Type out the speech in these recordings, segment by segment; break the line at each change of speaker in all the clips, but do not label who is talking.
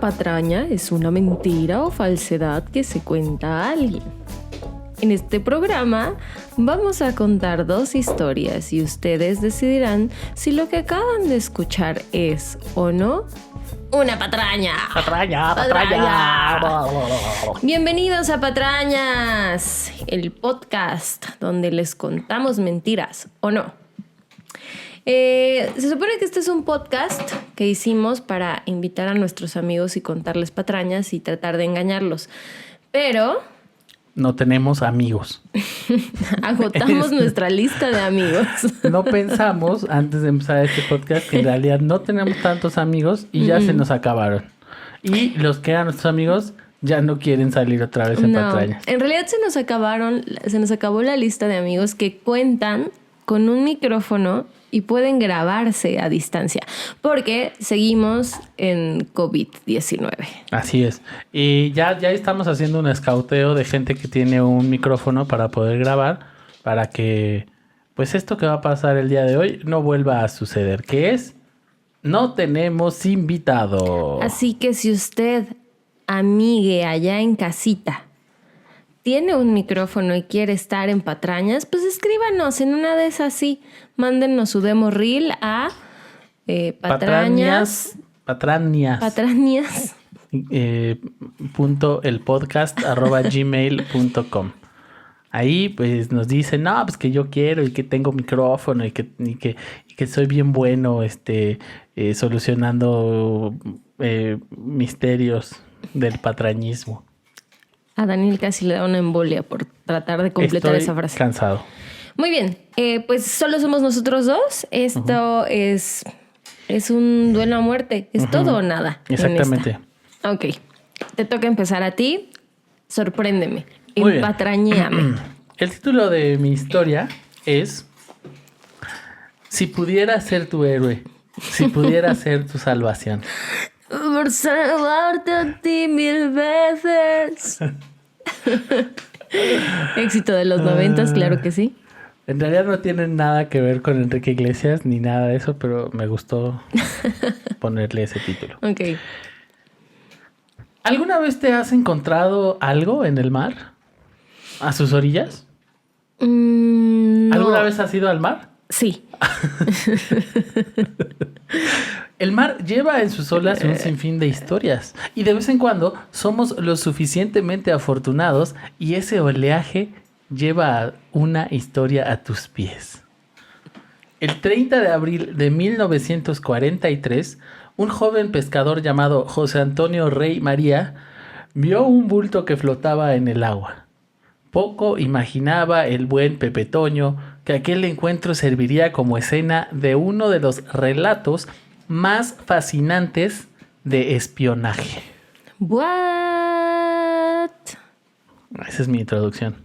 patraña es una mentira o falsedad que se cuenta a alguien. En este programa vamos a contar 2 historias y ustedes decidirán si lo que acaban de escuchar es o no una patraña.
Patraña.
Bienvenidos a Patrañas, el podcast donde les contamos mentiras o no. Se supone que este es un podcast que hicimos para invitar a nuestros amigos y contarles patrañas y tratar de engañarlos. Pero
no tenemos amigos.
agotamos nuestra lista de amigos.
No pensamos, antes de empezar este podcast, que en realidad no tenemos tantos amigos y ya se nos acabaron. Y los que eran nuestros amigos ya no quieren salir otra vez en patrañas.
En realidad se nos acabó la lista de amigos que cuentan con un micrófono y pueden grabarse a distancia, porque seguimos en COVID-19.
Así es. Y ya estamos haciendo un escauteo de gente que tiene un micrófono para poder grabar, para que pues esto que va a pasar el día de hoy no vuelva a suceder, que es, no tenemos invitado.
Así que si usted, amigue allá en casita, tiene un micrófono y quiere estar en patrañas, pues escríbanos en una de esas, sí. Mándennos su demo reel a patrañas.
.elpodcast@gmail.com. Ahí pues nos dicen, no, pues que yo quiero y que tengo micrófono y que soy bien bueno solucionando misterios del patrañismo.
A Daniel casi le da una embolia por tratar de completar esa frase.
Estoy cansado.
Muy bien, pues solo somos nosotros 2. Esto es un duelo a muerte. Es todo o nada.
Exactamente.
Ok, te toca empezar a ti. Sorpréndeme.
Muy bien.
Empatrañame.
El título de mi historia es: si pudiera ser tu héroe, si pudiera ser tu salvación.
Por salvarte a ti 1000 veces. Éxito de los 90, claro que sí.
En realidad no tiene nada que ver con Enrique Iglesias ni nada de eso, pero me gustó ponerle ese título.
Ok.
¿Alguna vez te has encontrado algo en el mar? ¿A sus orillas?
No.
¿Alguna vez has ido al mar?
Sí.
El mar lleva en sus olas un sinfín de historias y de vez en cuando somos lo suficientemente afortunados y ese oleaje lleva una historia a tus pies. El 30 de abril de 1943, un joven pescador llamado José Antonio Rey María vio un bulto que flotaba en el agua. Poco imaginaba el buen Pepe Toño que aquel encuentro serviría como escena de uno de los relatos más fascinantes de espionaje.
What?
Esa es mi introducción.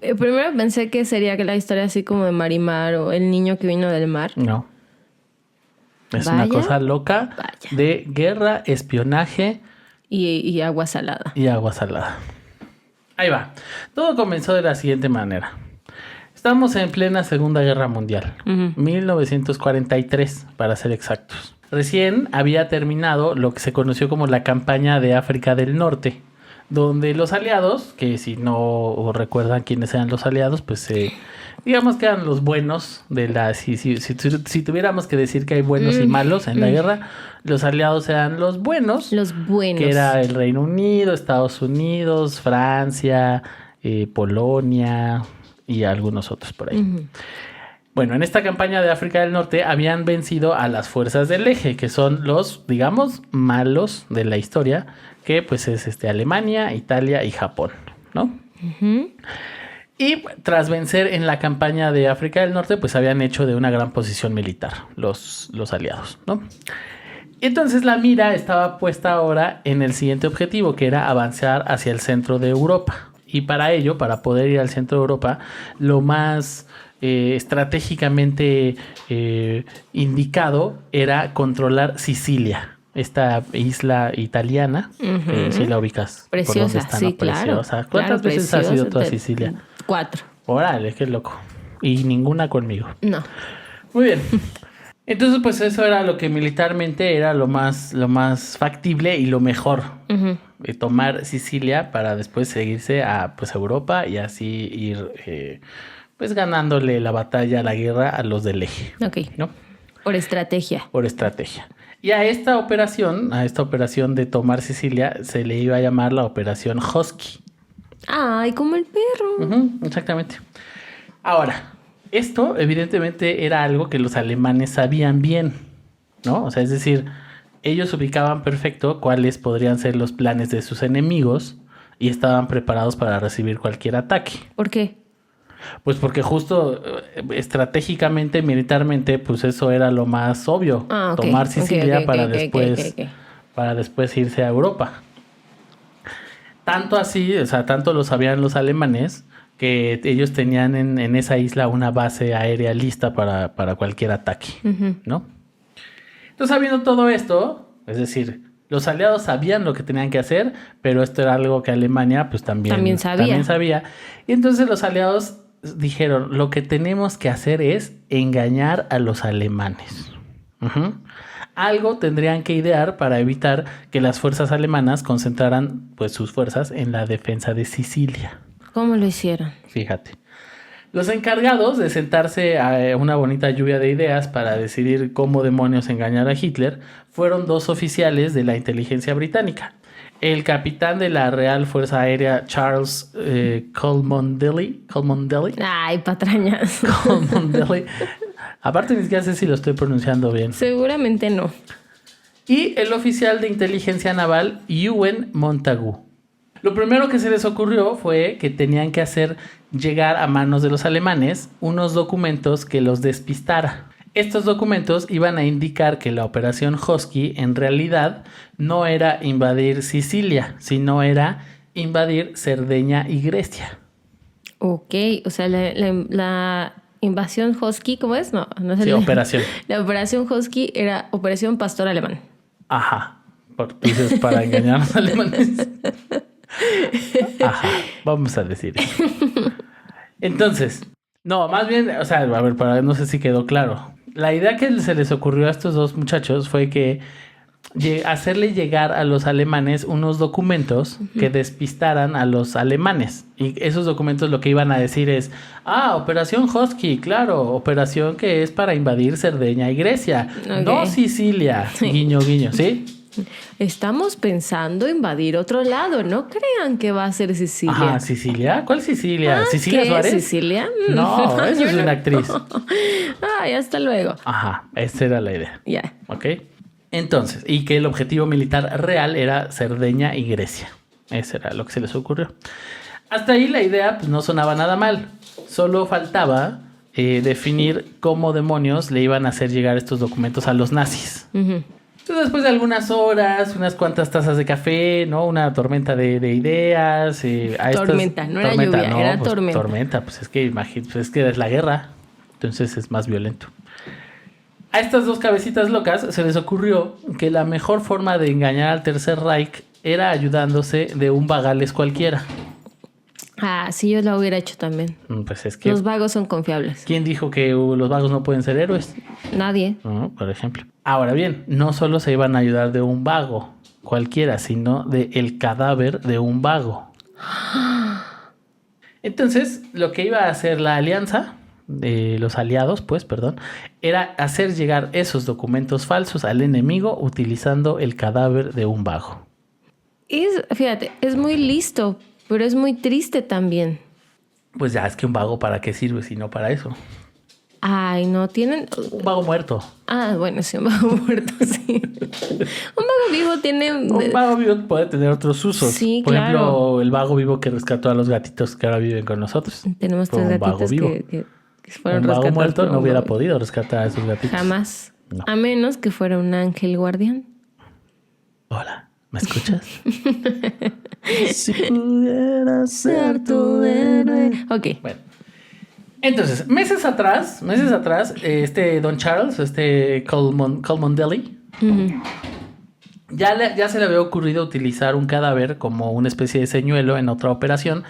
Primero pensé que sería la historia así como de Marimar o el niño que vino del mar.
No. Es una cosa loca de guerra, espionaje
y agua salada.
Y agua salada. Ahí va. Todo comenzó de la siguiente manera. Estamos en plena Segunda Guerra Mundial. 1943, para ser exactos. Recién había terminado lo que se conoció como la campaña de África del Norte, donde los aliados, que si no recuerdan quiénes eran los aliados, pues digamos que eran los buenos de la... Si tuviéramos que decir que hay buenos y malos en la guerra, los aliados eran los buenos.
Los buenos.
Que era el Reino Unido, Estados Unidos, Francia, Polonia y algunos otros por ahí. Bueno, en esta campaña de África del Norte habían vencido a las fuerzas del eje, que son los, digamos, malos de la historia, que pues es Alemania, Italia y Japón, ¿no? Y tras vencer en la campaña de África del Norte, pues habían hecho de una gran posición militar los aliados, ¿no? Entonces la mira estaba puesta ahora en el siguiente objetivo, que era avanzar hacia el centro de Europa. Y para ello, para poder ir al centro de Europa, lo más estratégicamente indicado era controlar Sicilia, esta isla italiana. Si la ubicas.
Preciosa,
está,
sí,
¿no?
claro.
Preciosa. ¿Cuántas veces has ido tú a Sicilia?
4.
Órale, qué loco. Y ninguna conmigo.
No.
Muy bien. Entonces, pues eso era lo que militarmente era lo más factible y lo mejor.
Ujú.
Tomar Sicilia para después seguirse a pues, Europa y así ir pues ganándole la batalla, la guerra a los del eje.
Ok.
¿No?
Por estrategia.
Por estrategia. Y a esta operación de tomar Sicilia, se le iba a llamar la Operación Husky.
Ay, como el perro.
Exactamente. Ahora, esto evidentemente era algo que los alemanes sabían bien, ¿no? O sea, es decir, ellos ubicaban perfecto cuáles podrían ser los planes de sus enemigos y estaban preparados para recibir cualquier ataque.
¿Por qué?
Pues porque justo estratégicamente, militarmente, pues eso era lo más obvio.
Ok.
Tomar Sicilia para
Ok.
después irse a Europa. Tanto así, o sea, tanto lo sabían los alemanes que ellos tenían en esa isla una base aérea lista para cualquier ataque, ¿no? Entonces, sabiendo todo esto, es decir, los aliados sabían lo que tenían que hacer, pero esto era algo que Alemania pues también sabía. Y entonces los aliados dijeron, lo que tenemos que hacer es engañar a los alemanes. Algo tendrían que idear para evitar que las fuerzas alemanas concentraran pues sus fuerzas en la defensa de Sicilia.
¿Cómo lo hicieron?
Fíjate. Los encargados de sentarse a una bonita lluvia de ideas para decidir cómo demonios engañar a Hitler fueron dos oficiales de la inteligencia británica. El capitán de la Real Fuerza Aérea, Charles Cholmondeley.
Ay, patrañas.
Cholmondeley. Aparte ni siquiera sé si lo estoy pronunciando bien.
Seguramente no.
Y el oficial de inteligencia naval, Ewen Montagu. Lo primero que se les ocurrió fue que tenían que hacer llegar a manos de los alemanes unos documentos que los despistara. Estos documentos iban a indicar que la operación Husky en realidad no era invadir Sicilia, sino era invadir Cerdeña y Grecia.
Ok, o sea, la invasión Husky, ¿cómo es? No es
Sí, operación.
La operación Husky era Operación Pastor Alemán.
Ajá, dices para engañar a los alemanes. Ajá, vamos a decir eso. Entonces, no, más bien, o sea, a ver, no sé si quedó claro. La idea que se les ocurrió a estos dos muchachos fue que hacerle llegar a los alemanes unos documentos que despistaran a los alemanes. Y esos documentos lo que iban a decir es, Operación Husky, claro, operación que es para invadir Cerdeña y Grecia, no Sicilia, guiño, guiño, ¿sí?
Estamos pensando invadir otro lado. No crean que va a ser Sicilia.
Ajá, ¿Sicilia? ¿Cuál Sicilia? ¿Sicilia
¿qué?
Suárez?
¿Sicilia?
No, esa es una actriz.
Ay, hasta luego.
Ajá, esa era la idea.
Ya.
¿Ok? Entonces, y que el objetivo militar real era Cerdeña y Grecia. Eso era lo que se les ocurrió. Hasta ahí la idea pues, no sonaba nada mal. Solo faltaba definir cómo demonios le iban a hacer llegar estos documentos a los nazis. Entonces, después de algunas horas, unas cuantas tazas de café, ¿no? Una tormenta de ideas.
Tormenta, no era lluvia, no, era tormenta.
Tormenta, pues es que imagínate, pues es que es la guerra. Entonces es más violento. A estas dos cabecitas locas se les ocurrió que la mejor forma de engañar al Tercer Reich era ayudándose de un vagales cualquiera.
Sí, yo lo hubiera hecho también.
Pues es que...
Los vagos son confiables.
¿Quién dijo que los vagos no pueden ser héroes?
Nadie.
Por ejemplo. Ahora bien, no solo se iban a ayudar de un vago cualquiera, sino de el cadáver de un vago. Entonces, lo que iba a hacer la alianza, los aliados, era hacer llegar esos documentos falsos al enemigo utilizando el cadáver de un vago.
Fíjate, es muy listo, pero es muy triste también.
Pues ya, es que un vago ¿para qué sirve si no para eso?
Ay, no tienen...
Un vago muerto.
Bueno, sí, un vago muerto, sí. Un vago vivo tiene...
Un vago vivo puede tener otros usos.
Sí,
Por
claro.
ejemplo, el vago vivo que rescató a los gatitos que ahora viven con nosotros.
Tenemos 3 gatitos que fueron rescatados.
Un vago muerto no hubiera podido rescatar a esos gatitos.
Jamás.
No.
A menos que fuera un ángel guardián.
Hola, ¿me escuchas? Si pudiera ser tu héroe.
Ok.
Bueno. Entonces, meses atrás, Don Charles, Cholmondeley, ya se le había ocurrido utilizar un cadáver como una especie de señuelo en otra operación,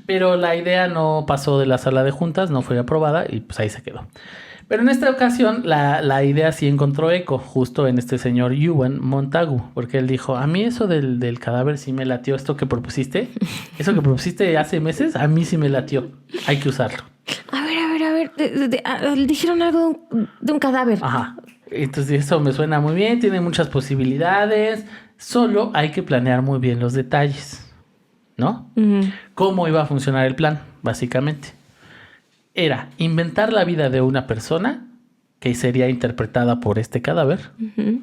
pero la idea no pasó de la sala de juntas, no fue aprobada y pues ahí se quedó. Pero en esta ocasión la idea sí encontró eco justo en este señor Ewan Montagu, porque él dijo, a mí eso del cadáver sí me latió, esto que propusiste, eso que propusiste hace meses, a mí sí me latió, hay que usarlo.
A ver, dijeron algo de un cadáver.
Ajá, entonces eso me suena muy bien, tiene muchas posibilidades, solo hay que planear muy bien los detalles, ¿no?
Uh-huh.
¿Cómo iba a funcionar el plan, básicamente? Era inventar la vida de una persona que sería interpretada por este cadáver.
Uh-huh.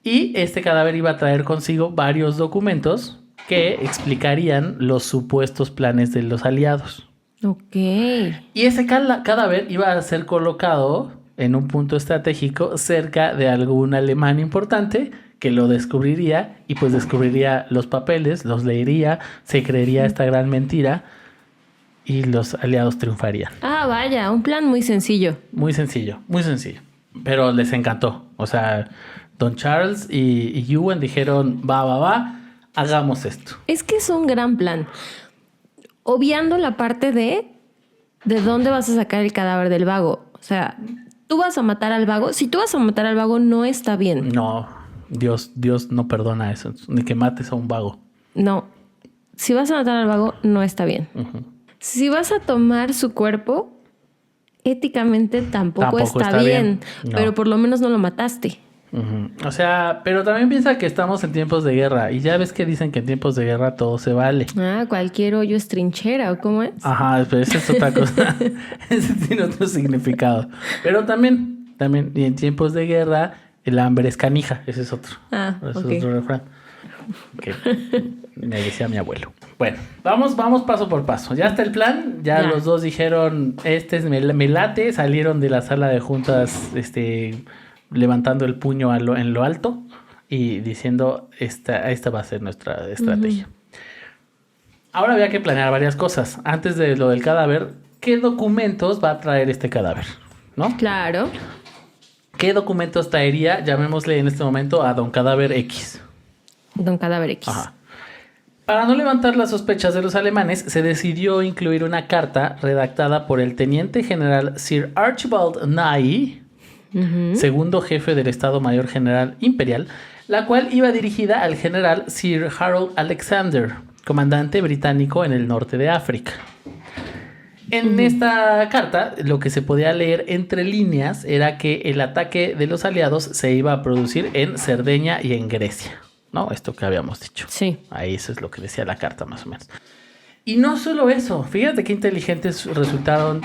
Y este cadáver iba a traer consigo varios documentos que explicarían los supuestos planes de los aliados.
Ok.
Y ese cadáver iba a ser colocado en un punto estratégico cerca de algún alemán importante que lo descubriría y pues descubriría los papeles, los leería, se creería esta gran mentira y los aliados triunfarían.
Ah, vaya, un plan muy sencillo.
Muy sencillo, muy sencillo. Pero les encantó. O sea, Don Charles y Ewan dijeron, va, hagamos esto.
Es que es un gran plan. Obviando la parte de dónde vas a sacar el cadáver del vago. O sea, tú vas a matar al vago. Si tú vas a matar al vago, no está bien.
No, Dios no perdona eso. Ni que mates a un vago.
No. Si vas a matar al vago, no está bien.
Uh-huh.
Si vas a tomar su cuerpo, éticamente tampoco está bien. No. Pero por lo menos no lo mataste.
Uh-huh. O sea, pero también piensa que estamos en tiempos de guerra. Y ya ves que dicen que en tiempos de guerra todo se vale.
Ah, cualquier hoyo es trinchera, ¿o cómo es?
Ajá, pero esa es otra cosa. Ese tiene otro significado. Pero también, y en tiempos de guerra, el hambre es canija. Ese es otro. Ese es otro refrán. Que me decía mi abuelo. Bueno, vamos paso por paso. Ya está el plan. Ya los dos dijeron, me late. Salieron de la sala de juntas, levantando el puño en lo alto y diciendo, esta va a ser nuestra estrategia. Uh-huh. Ahora había que planear varias cosas. Antes de lo del cadáver, ¿qué documentos va a traer este cadáver? ¿No?
Claro.
¿Qué documentos traería, llamémosle en este momento, a Don Cadáver X?
Don Cadáver X.
Ajá. Para no levantar las sospechas de los alemanes, se decidió incluir una carta redactada por el teniente general Sir Archibald Nye, uh-huh, segundo jefe del Estado Mayor General Imperial, la cual iba dirigida al general Sir Harold Alexander, comandante británico en el norte de África. En esta carta, lo que se podía leer entre líneas era que el ataque de los aliados se iba a producir en Cerdeña y en Grecia. ¿No? Esto que habíamos dicho.
Sí.
Ahí eso es lo que decía la carta, más o menos. Y no solo eso. Fíjate qué inteligentes resultaron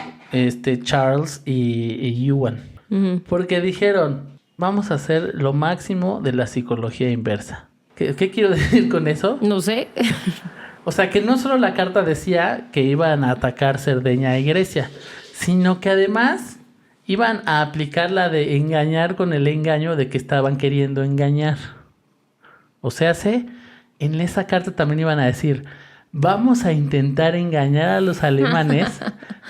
Charles y Ewan. Uh-huh. Porque dijeron, vamos a hacer lo máximo de la psicología inversa. ¿Qué quiero decir con eso?
No sé.
O sea, que no solo la carta decía que iban a atacar Cerdeña y Grecia, sino que además iban a aplicar la de engañar con el engaño de que estaban queriendo engañar. O sea, en esa carta también iban a decir, vamos a intentar engañar a los alemanes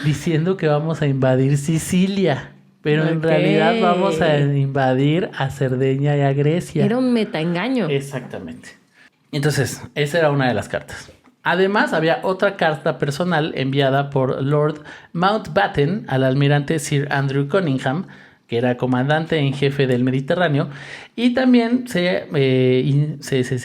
diciendo que vamos a invadir Sicilia, pero en realidad vamos a invadir a Cerdeña y a Grecia.
Era un metaengaño.
Exactamente. Entonces, esa era una de las cartas. Además, había otra carta personal enviada por Lord Mountbatten al almirante Sir Andrew Cunningham, que era comandante en jefe del Mediterráneo, y también se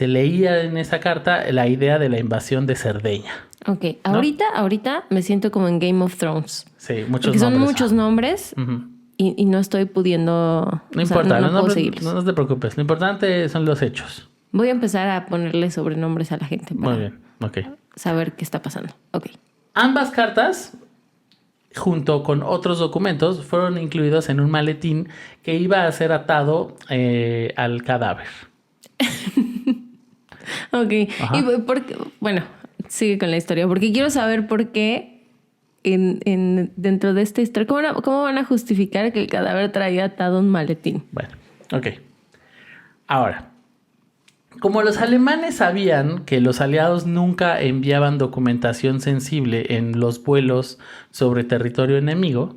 leía en esa carta la idea de la invasión de Cerdeña.
Ok, ahorita me siento como en Game of Thrones.
Sí, muchos
porque son muchos nombres.
Uh-huh.
y no estoy pudiendo...
No importa,
no puedo seguirlos.
No te preocupes, lo importante son los hechos.
Voy a empezar a ponerle sobrenombres a la gente para
muy bien, ok,
saber qué está pasando. Ok.
Ambas cartas, junto con otros documentos, fueron incluidos en un maletín que iba a ser atado al cadáver.
Ok. Ajá. Y bueno, sigue con la historia, porque quiero saber por qué dentro de esta historia, ¿cómo van a justificar que el cadáver traía atado un maletín?
Bueno, ok. Ahora, como los alemanes sabían que los aliados nunca enviaban documentación sensible en los vuelos sobre territorio enemigo,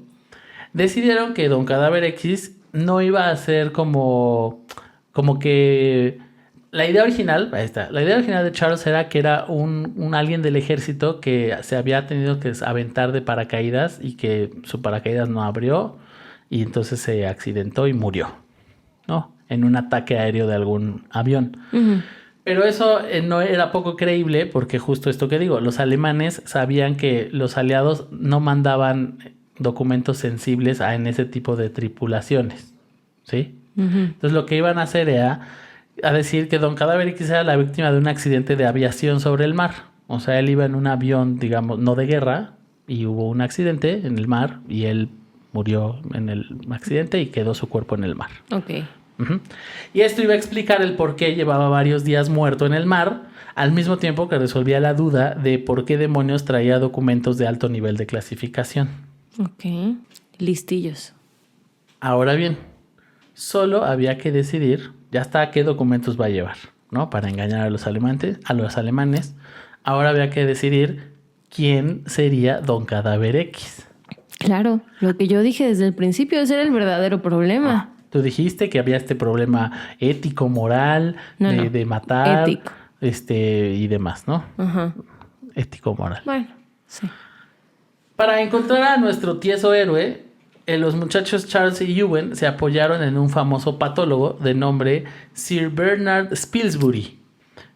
decidieron que Don Cadáver X no iba a ser como que... La idea original de Charles era que era un alguien del ejército que se había tenido que aventar de paracaídas y que su paracaídas no abrió y entonces se accidentó y murió, ¿no? En un ataque aéreo de algún avión.
Ujú.
Pero eso no era poco creíble porque justo esto que digo, los alemanes sabían que los aliados no mandaban documentos sensibles en ese tipo de tripulaciones, ¿sí?
Ujú.
Entonces lo que iban a hacer era a decir que Don Cadáver X era la víctima de un accidente de aviación sobre el mar. O sea, él iba en un avión, digamos, no de guerra, y hubo un accidente en el mar y él murió en el accidente y quedó su cuerpo en el mar.
Ok.
Uh-huh. Y esto iba a explicar el por qué llevaba varios días muerto en el mar, al mismo tiempo que resolvía la duda de por qué demonios traía documentos de alto nivel de clasificación.
Ok. Listillos.
Ahora bien, solo había que decidir, ya está, qué documentos va a llevar, ¿no? Para engañar a los alemanes. Ahora había que decidir quién sería Don Cadáver X.
Claro, lo que yo dije desde el principio, ese era el verdadero problema.
Tú dijiste que había este problema ético, moral, de matar,
ético.
Y demás, ¿no?
Ajá.
Ético, moral.
Bueno, sí.
Para encontrar a nuestro tieso héroe, los muchachos Charles y Ewen se apoyaron en un famoso patólogo de nombre Sir Bernard Spilsbury.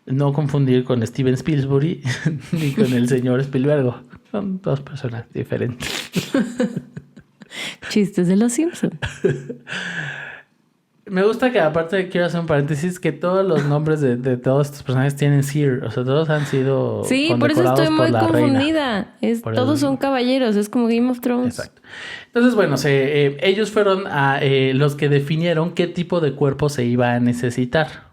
No confundir con Steven Spielberg ni con el señor Spielberg. Son dos personas diferentes.
Chistes de los Simpsons.
Me gusta que, aparte, quiero hacer un paréntesis, que todos los nombres de todos estos personajes tienen Sir. O sea, todos han sido
sí, por eso estoy muy confundida. Todos son caballeros, es como Game of Thrones.
Exacto. Entonces, bueno, ellos fueron los que definieron qué tipo de cuerpo se iba a necesitar.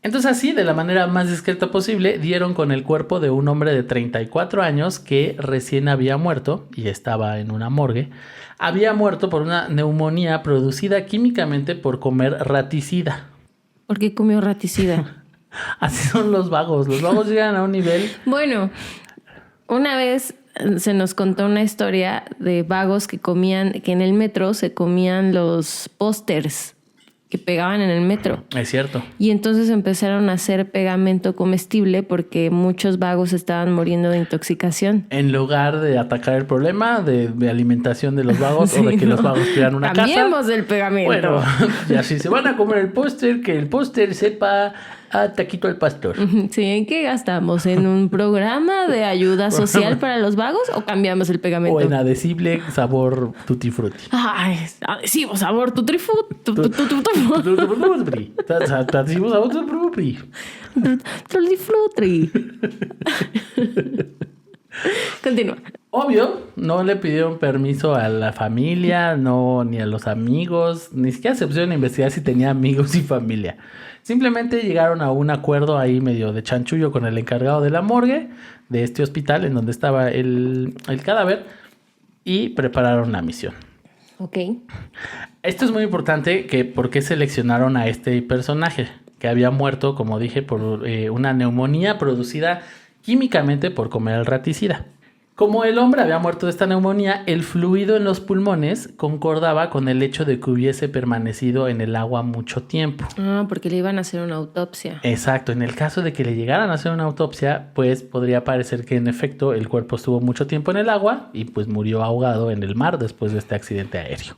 Entonces, así, de la manera más discreta posible, dieron con el cuerpo de un hombre de 34 años que recién había muerto y estaba en una morgue. Había muerto por una neumonía producida químicamente por comer raticida.
¿Por qué comió raticida?
Así son los vagos. Los vagos llegan a un nivel...
Bueno, una vez se nos contó una historia de vagos que en el metro se comían los pósters que pegaban en el metro.
Es cierto.
Y entonces empezaron a hacer pegamento comestible porque muchos vagos estaban muriendo de intoxicación.
En lugar de atacar el problema de alimentación de los vagos sí, o de que los vagos crean una casa.
Cambiemos el pegamento.
Bueno, y así se van a comer el póster, que el póster sepa a taquito al pastor.
Sí, ¿en qué gastamos? ¿En un programa de ayuda social para los vagos o cambiamos el pegamento?
O en adhesible sabor tutti frutti.
Ay, adhesivo sabor tutti frutti.
Adhesivo sabor tutti
frutti. Continúa.
Obvio, no le pidieron permiso a la familia, ni a los amigos, ni siquiera se pusieron a investigar si tenía amigos y familia. Simplemente llegaron a un acuerdo ahí medio de chanchullo con el encargado de la morgue de este hospital en donde estaba el cadáver y prepararon la misión.
Ok.
Esto es muy importante por qué seleccionaron a este personaje que había muerto, como dije, por una neumonía producida químicamente por comer el raticida. Como el hombre había muerto de esta neumonía, el fluido en los pulmones concordaba con el hecho de que hubiese permanecido en el agua mucho tiempo.
Ah, porque le iban a hacer una autopsia.
Exacto. En el caso de que le llegaran a hacer una autopsia, pues podría parecer que en efecto el cuerpo estuvo mucho tiempo en el agua y pues murió ahogado en el mar después de este accidente aéreo.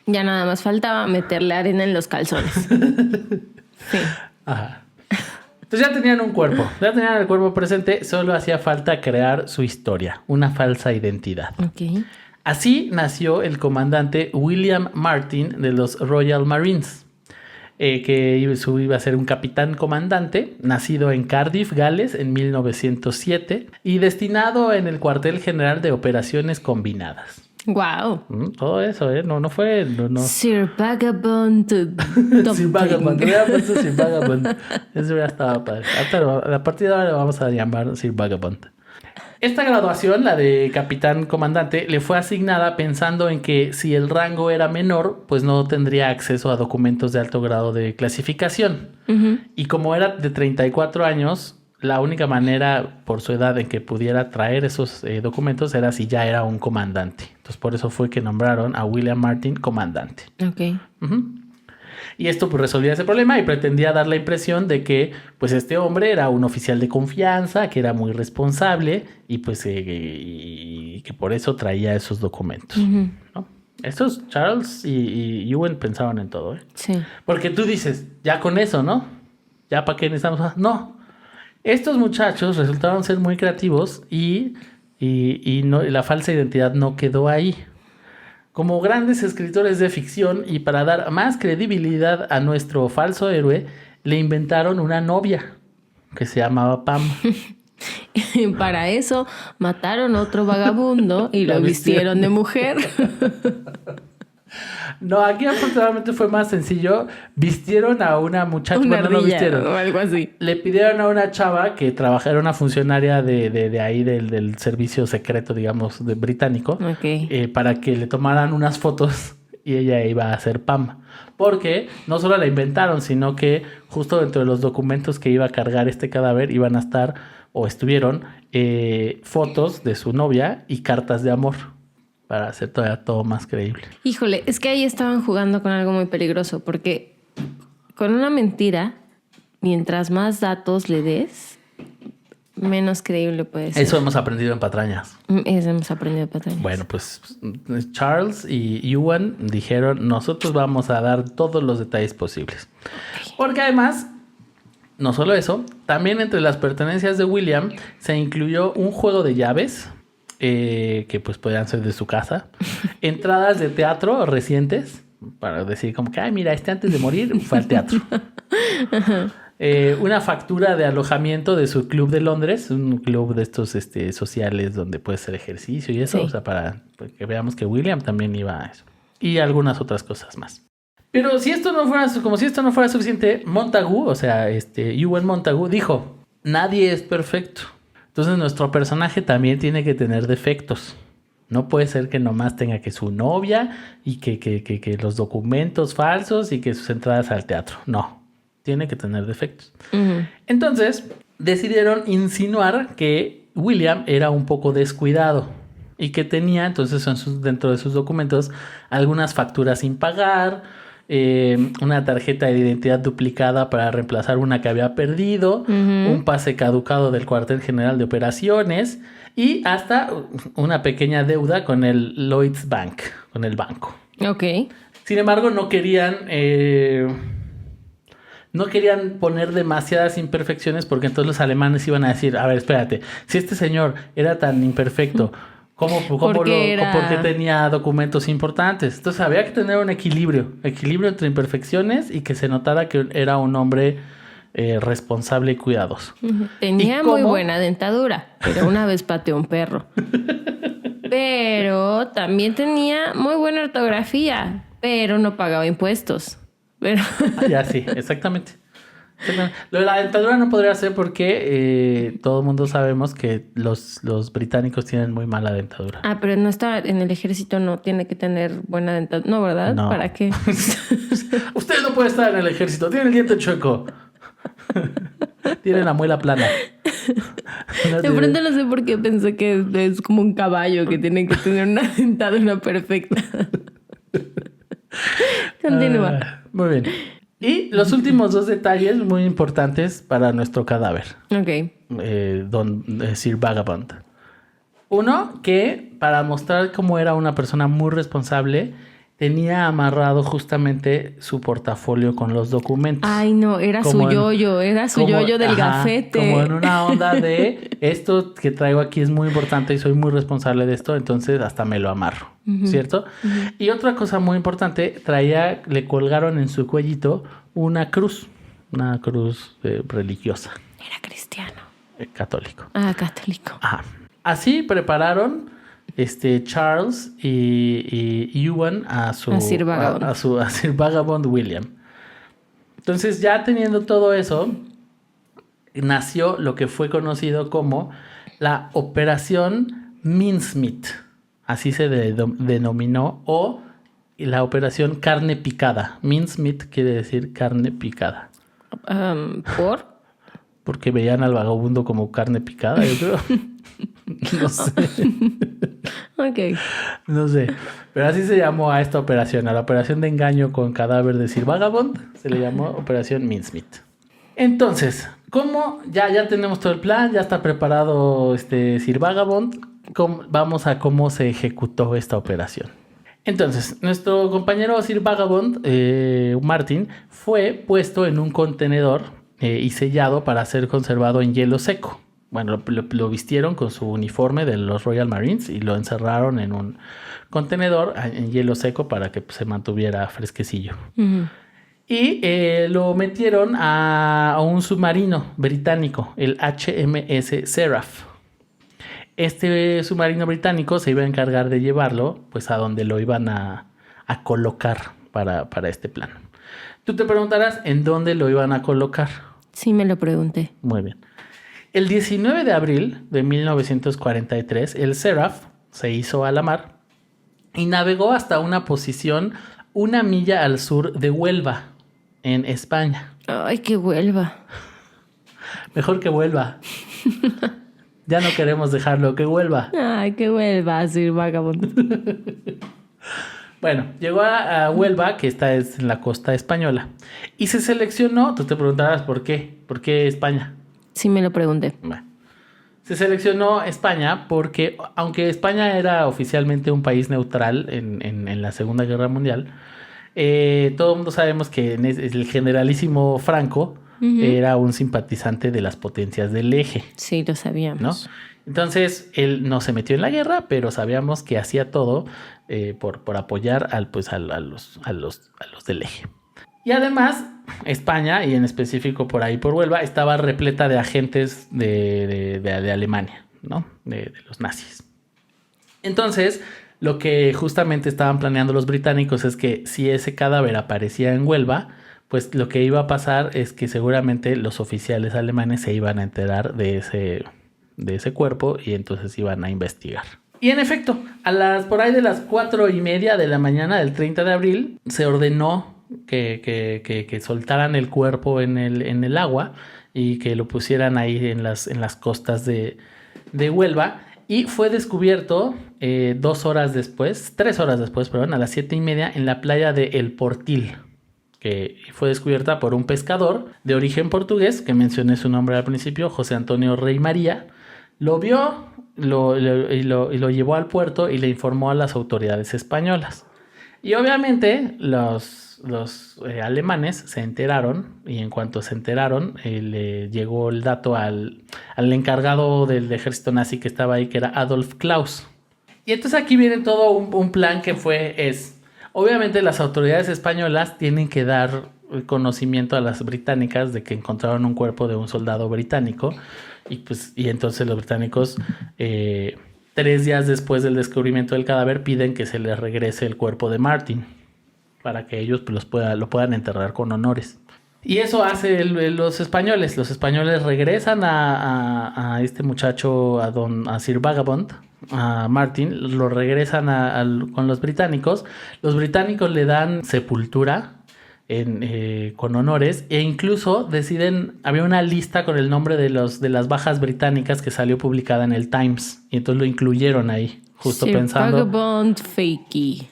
Ya nada más faltaba meterle arena en los calzones. Sí.
Ajá. Entonces ya tenían un cuerpo, ya tenían el cuerpo presente, solo hacía falta crear su historia, una falsa identidad.
Okay.
Así nació el comandante William Martin de los Royal Marines, que iba a ser un capitán comandante, nacido en Cardiff, Gales, en 1907 y destinado en el cuartel general de operaciones combinadas.
Wow.
Todo eso, no fue... No.
Sir Vagabond.
Sir Vagabond. Sir Vagabond. Eso ya estaba padre. A partir de ahora le vamos a llamar Sir Vagabond. Esta graduación, la de capitán comandante, le fue asignada pensando en que si el rango era menor, pues no tendría acceso a documentos de alto grado de clasificación. Uh-huh. Y como era de 34 años... La única manera por su edad en que pudiera traer esos documentos era si ya era un comandante. Entonces por eso fue que nombraron a William Martin comandante.
Ok.
Uh-huh. Y esto pues resolvía ese problema y pretendía dar la impresión de que pues este hombre era un oficial de confianza, que era muy responsable y pues y que por eso traía esos documentos. Uh-huh. ¿No? Estos Charles y Ewan pensaban en todo, ¿eh?
Sí.
Porque tú dices, ya con eso, ¿no? ¿Ya para qué necesitamos? No. Estos muchachos resultaron ser muy creativos y no, la falsa identidad no quedó ahí. Como grandes escritores de ficción y para dar más credibilidad a nuestro falso héroe, le inventaron una novia que se llamaba Pam.
Y para eso mataron a otro vagabundo y lo vistieron de mujer.
No, aquí afortunadamente fue más sencillo. Vistieron a una muchacha.
Una
bueno, no
ardilla
vistieron.
o algo así.
Le pidieron a una chava que trabajara, una funcionaria de ahí del servicio secreto, digamos, británico,
Ok.
para que le tomaran unas fotos y ella iba a ser Pam. Porque no solo la inventaron, sino que justo dentro de los documentos que iba a cargar este cadáver iban a estar, o estuvieron, fotos de su novia y cartas de amor, para hacer todavía todo más creíble.
Híjole, es que ahí estaban jugando con algo muy peligroso, porque con una mentira, mientras más datos le des, menos creíble puede ser.
Eso hemos aprendido en Patrañas.
Eso hemos aprendido de patrañas.
Bueno, pues Charles y Ewan dijeron, nosotros vamos a dar todos los detalles posibles. Porque además, no solo eso, también entre las pertenencias de William se incluyó un juego de llaves, que pues podían ser de su casa, entradas de teatro recientes, para decir como que, ay, mira, antes de morir fue al teatro. Una factura de alojamiento de su club de Londres, un club de estos sociales donde puede hacer ejercicio y eso,
Sí.
o sea, para que veamos que William también iba a eso. Y algunas otras cosas más. Pero si esto no fuera, como si esto no fuera suficiente, Montagu, o sea, Ewan Montagu dijo, nadie es perfecto. Entonces nuestro personaje también tiene que tener defectos. No puede ser que nomás tenga que su novia y que los documentos falsos y que sus entradas al teatro. No, tiene que tener defectos.
Uh-huh.
Entonces decidieron insinuar que William era un poco descuidado y que tenía entonces dentro de sus documentos algunas facturas sin pagar, una tarjeta de identidad duplicada para reemplazar una que había perdido, un pase caducado del cuartel general de operaciones y hasta una pequeña deuda con el Lloyds Bank, con el banco.
Ok.
Sin embargo, no querían poner demasiadas imperfecciones porque entonces los alemanes iban a decir, a ver, espérate, si este señor era tan imperfecto, ¿por qué tenía documentos importantes? Entonces había que tener un equilibrio entre imperfecciones y que se notara que era un hombre responsable y cuidadoso.
Tenía muy buena dentadura, pero una vez pateó un perro. Pero también tenía muy buena ortografía, pero no pagaba impuestos. Pero...
Ya sí, exactamente. Lo de la dentadura no podría ser porque todo el mundo sabemos que los británicos tienen muy mala dentadura.
Ah, pero no está en el ejército, no tiene que tener buena dentadura. No, ¿verdad?
No.
¿Para qué?
Usted no puede estar en el ejército, tiene el diente chueco. Tiene la muela plana.
De pronto no sé por qué pensé que es como un caballo que tiene que tener una dentadura perfecta. Continúa.
Muy bien. Y los últimos dos detalles muy importantes para nuestro cadáver.
Ok.
Sir Vagabond. Uno, que para mostrar cómo era una persona muy responsable, tenía amarrado justamente su portafolio con los documentos.
Ay, no, era su yoyo del gafete.
Como en una onda de esto que traigo aquí es muy importante y soy muy responsable de esto, entonces hasta me lo amarro, ¿cierto? Y otra cosa muy importante, le colgaron en su cuellito una cruz religiosa.
Era cristiano.
Católico.
Ah, católico.
Ajá. Así prepararon Charles y Ewan a Sir Vagabond. A Sir Vagabond William. Entonces, ya teniendo todo eso, nació lo que fue conocido como la Operación Mincemeat. Así se denominó, o la Operación Carne Picada. Mincemeat quiere decir carne picada.
¿Por?
Porque veían al vagabundo como carne picada, yo creo. No sé.
Ok.
No sé. Pero así se llamó a esta operación. A la operación de engaño con cadáver de Sir Vagabond se le llamó Operación Mincemeat. Entonces, ¿cómo? Ya tenemos todo el plan. Ya está preparado Sir Vagabond. Vamos a cómo se ejecutó esta operación. Entonces, nuestro compañero Sir Vagabond, Martin, fue puesto en un contenedor y sellado para ser conservado en hielo seco. Bueno, lo vistieron con su uniforme de los Royal Marines y lo encerraron en un contenedor en hielo seco para que se mantuviera fresquecillo. Uh-huh. Y lo metieron a un submarino británico, el HMS Seraph. Este submarino británico se iba a encargar de llevarlo pues a donde lo iban a colocar para este plan. Tú te preguntarás en dónde lo iban a colocar.
Sí, me lo pregunté.
Muy bien. El 19 de abril de 1943, el Seraph se hizo a la mar y navegó hasta una posición 1 milla al sur de Huelva, en España.
Ay, que Huelva.
Mejor que vuelva. Ya no queremos dejarlo, que vuelva.
Ay, que vuelva, Sir Vagabond.
Bueno, llegó a Huelva, que está en la costa española. Y se seleccionó, tú te preguntarás por qué. ¿Por qué España?
Sí, me lo pregunté.
Bueno, se seleccionó España porque, aunque España era oficialmente un país neutral en la Segunda Guerra Mundial, todo el mundo sabemos que el generalísimo Franco era un simpatizante de las potencias del eje.
Sí, lo sabíamos.
¿No? Entonces, él no se metió en la guerra, pero sabíamos que hacía todo por apoyar a los del eje. Y además, España, y en específico por ahí por Huelva, estaba repleta de agentes de Alemania, ¿no? De los nazis. Entonces, lo que justamente estaban planeando los británicos es que si ese cadáver aparecía en Huelva, pues lo que iba a pasar es que seguramente los oficiales alemanes se iban a enterar de ese cuerpo y entonces iban a investigar. Y en efecto, por ahí de las 4:30 de la mañana del 30 de abril, se ordenó que soltaran el cuerpo en el agua y que lo pusieran ahí en las costas de Huelva. Y fue descubierto 3 horas después, a las 7:30, en la playa de El Portil, que fue descubierta por un pescador de origen portugués, que mencioné su nombre al principio, José Antonio Rey María. Lo vio y lo llevó al puerto y le informó a las autoridades españolas. Y obviamente los alemanes se enteraron, y en cuanto se enteraron, le llegó el dato al encargado del ejército nazi que estaba ahí, que era Adolf Klaus. Y entonces aquí viene todo un plan que obviamente las autoridades españolas tienen que dar conocimiento a las británicas de que encontraron un cuerpo de un soldado británico, y entonces los británicos 3 días después del descubrimiento del cadáver piden que se les regrese el cuerpo de Martin para que ellos pues, lo puedan enterrar con honores. Y eso hace los españoles. Los españoles regresan a este muchacho, a Sir Vagabond, a Martin, lo regresan con los británicos. Los británicos le dan sepultura con honores, e incluso había una lista con el nombre de las bajas británicas que salió publicada en el Times, y entonces lo incluyeron ahí, justo Sir pensando
Vagabond fakey.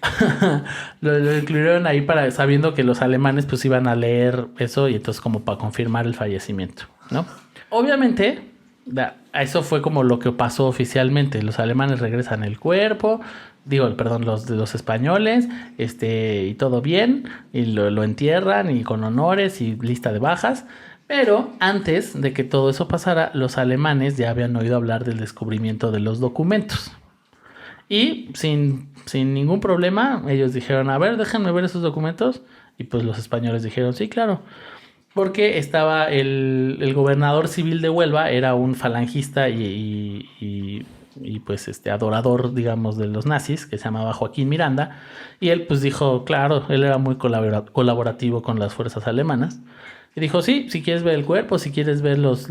lo incluyeron ahí sabiendo que los alemanes pues iban a leer eso, y entonces como para confirmar el fallecimiento, ¿no? Obviamente eso fue como lo que pasó oficialmente. Los alemanes regresan el cuerpo, los españoles, y todo bien, y lo entierran, y con honores y lista de bajas. Pero antes de que todo eso pasara, los alemanes ya habían oído hablar del descubrimiento de los documentos. Y sin ningún problema, ellos dijeron, a ver, déjenme ver esos documentos. Y pues los españoles dijeron, sí, claro. Porque estaba el gobernador civil de Huelva, era un falangista y pues adorador, digamos, de los nazis, que se llamaba Joaquín Miranda. Y él pues dijo, claro, él era muy colaborativo con las fuerzas alemanas. Y dijo, sí, si quieres ver el cuerpo, si quieres ver los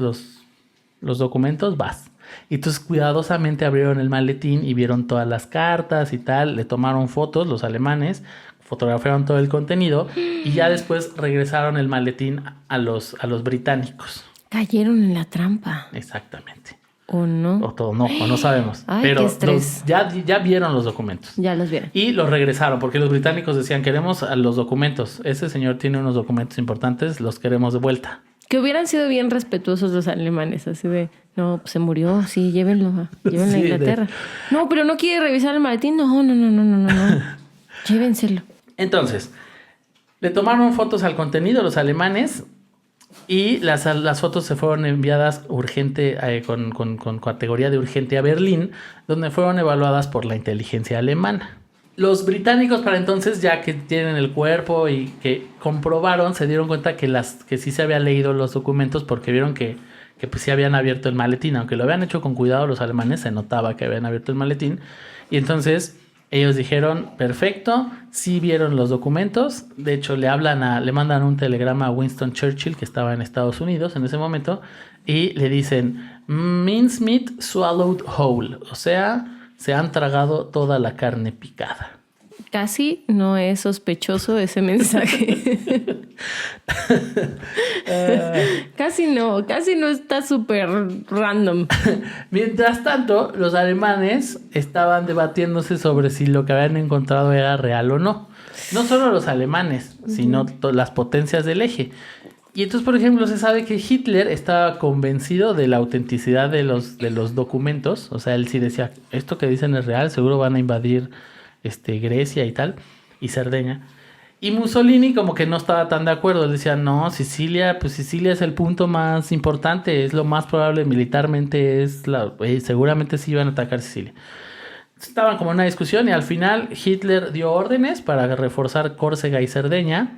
documentos, vas. Y entonces cuidadosamente abrieron el maletín y vieron todas las cartas y tal. Le tomaron fotos los alemanes, fotografiaron todo el contenido y ya después regresaron el maletín a los británicos.
Cayeron en la trampa.
Exactamente.
¿O no?
O no sabemos.
Ay,
pero
qué estrés.
Ya vieron los documentos.
Ya los vieron.
Y los regresaron porque los británicos decían, queremos a los documentos. Ese señor tiene unos documentos importantes, los queremos de vuelta.
Que hubieran sido bien respetuosos los alemanes, así de, no, pues se murió, sí, llévenlo a Inglaterra. No, pero no quiere revisar el maletín, no. Llévenselo.
Entonces, le tomaron fotos al contenido los alemanes y las fotos se fueron enviadas urgente con categoría de urgente a Berlín, donde fueron evaluadas por la inteligencia alemana. Los británicos para entonces, ya que tienen el cuerpo y que comprobaron, se dieron cuenta que sí se habían leído los documentos porque vieron que pues sí habían abierto el maletín. Aunque lo habían hecho con cuidado los alemanes, se notaba que habían abierto el maletín. Y entonces ellos dijeron, perfecto, sí vieron los documentos. De hecho, le mandan un telegrama a Winston Churchill, que estaba en Estados Unidos en ese momento, y le dicen, mincemeat swallowed whole, o sea, se han tragado toda la carne picada.
Casi no es sospechoso ese mensaje. Casi no está súper random.
Mientras tanto, los alemanes estaban debatiéndose sobre si lo que habían encontrado era real o no. No solo los alemanes, sino las potencias del eje. Y entonces, por ejemplo, se sabe que Hitler estaba convencido de la autenticidad de los documentos. O sea, él sí decía, esto que dicen es real, seguro van a invadir Grecia y tal, y Cerdeña. Y Mussolini como que no estaba tan de acuerdo. Él decía, no, Sicilia es el punto más importante, es lo más probable militarmente, seguramente sí iban a atacar Sicilia. Estaban como en una discusión y al final Hitler dio órdenes para reforzar Córcega y Cerdeña.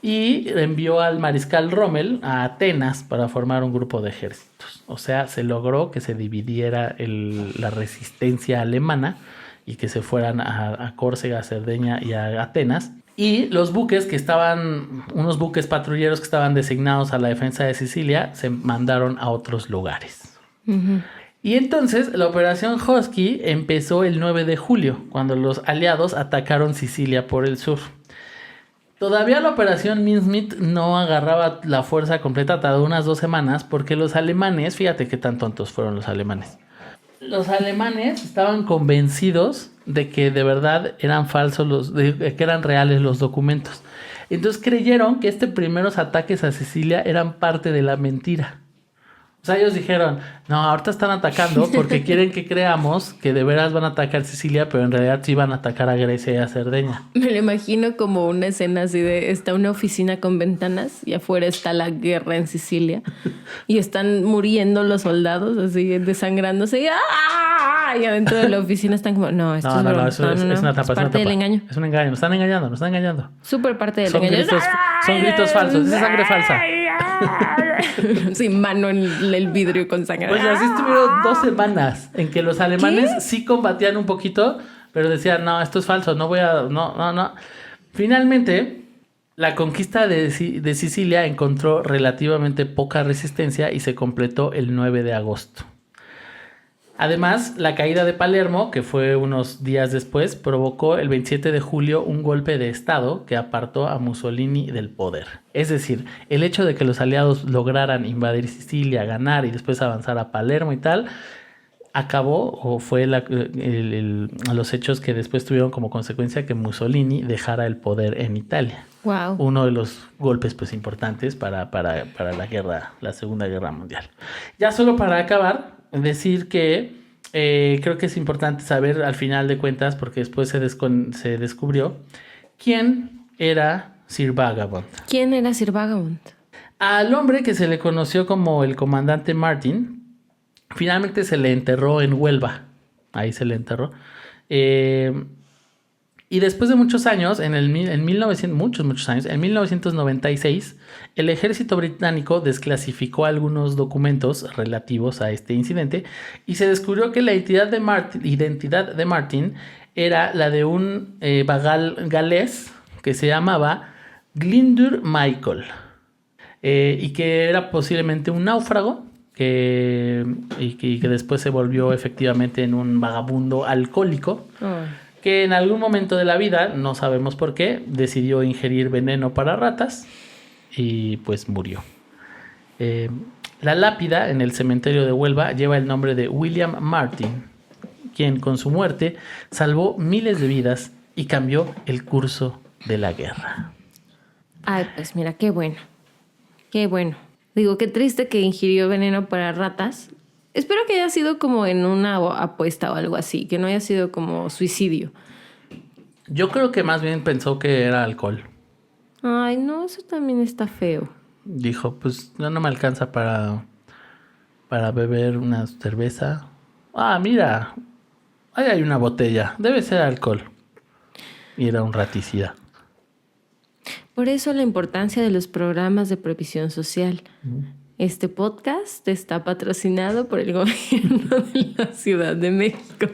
Y envió al mariscal Rommel a Atenas para formar un grupo de ejércitos. O sea, se logró que se dividiera la resistencia alemana y que se fueran a Córcega, a Cerdeña y a Atenas. Y los buques unos buques patrulleros que estaban designados a la defensa de Sicilia, se mandaron a otros lugares. Uh-huh. Y entonces la operación Husky empezó el 9 de julio, cuando los aliados atacaron Sicilia por el sur. Todavía la operación Mincemeat no agarraba la fuerza completa, tardó unas 2 semanas, porque los alemanes, fíjate qué tan tontos fueron los alemanes. Los alemanes estaban convencidos de que de verdad eran falsos, de que eran reales los documentos. Entonces creyeron que primeros ataques a Sicilia eran parte de la mentira. O sea, ellos dijeron, no, ahorita están atacando porque quieren que creamos que de veras van a atacar Sicilia, pero en realidad sí van a atacar a Grecia y a Cerdeña.
Me lo imagino como una escena así está una oficina con ventanas y afuera está la guerra en Sicilia y están muriendo los soldados así desangrándose y adentro de la oficina están como, no, esto es una trampa, es parte del engaño.
Es un engaño, nos están engañando.
Súper parte del engaño.
Son gritos falsos, es sangre falsa.
Sin mano en el vidrio con sangre.
Pues así estuvieron 2 semanas en que los alemanes sí combatían un poquito, pero decían, no, esto es falso, no. Finalmente, la conquista de Sicilia encontró relativamente poca resistencia y se completó el 9 de agosto. Además, la caída de Palermo, que fue unos días después, provocó el 27 de julio un golpe de estado que apartó a Mussolini del poder. Es decir, el hecho de que los aliados lograran invadir Sicilia, ganar y después avanzar a Palermo y tal, acabó o fue los hechos que después tuvieron como consecuencia que Mussolini dejara el poder en Italia.
Wow.
Uno de los golpes pues importantes para la Segunda Guerra Mundial. Ya solo para acabar, decir que creo que es importante saber al final de cuentas, porque después se descubrió quién era Sir Vagabond.
¿Quién era Sir Vagabond?
Al hombre que se le conoció como el comandante Martin, finalmente se le enterró en Huelva. Ahí se le enterró. Y después de muchos años, en 1996, el ejército británico desclasificó algunos documentos relativos a este incidente y se descubrió que la identidad de Martin era la de un vagal galés que se llamaba Glyndŵr Michael y que era posiblemente un náufrago y que después se volvió efectivamente en un vagabundo alcohólico. Que en algún momento de la vida, no sabemos por qué, decidió ingerir veneno para ratas y pues murió. La lápida en el cementerio de Huelva lleva el nombre de William Martin, quien con su muerte salvó miles de vidas y cambió el curso de la guerra.
Ay, pues mira, qué bueno. Qué bueno. Digo, qué triste que ingirió veneno para ratas. Espero que haya sido como en una apuesta o algo así, que no haya sido como suicidio.
Yo creo que más bien pensó que era alcohol.
Ay, no, eso también está feo.
Dijo, pues no me alcanza para beber una cerveza. Ah, mira, ahí hay una botella. Debe ser alcohol. Y era un raticida.
Por eso la importancia de los programas de previsión social. Este podcast está patrocinado por el gobierno de la Ciudad de México.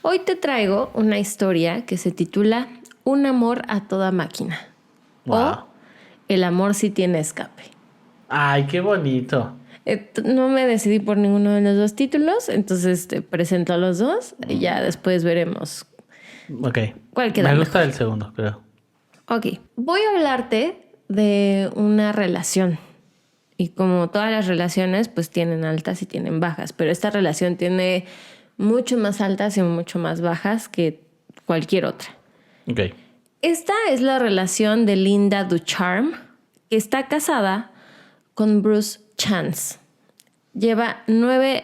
Hoy te traigo una historia que se titula Un amor a toda máquina.
Wow.
O El amor sí tiene escape.
Ay, qué bonito.
No me decidí por ninguno de los dos títulos, entonces te presento a los dos y ya después veremos.
Ok.
¿Cuál queda
Me gusta
mejor?
el segundo, creo.
Ok, voy a hablarte de una relación. Y como todas las relaciones, pues tienen altas y tienen bajas. Pero esta relación tiene mucho más altas y mucho más bajas que cualquier otra.
Ok.
Esta es la relación de Linda Ducharme, que está casada con Bruce Chance. Llevan 9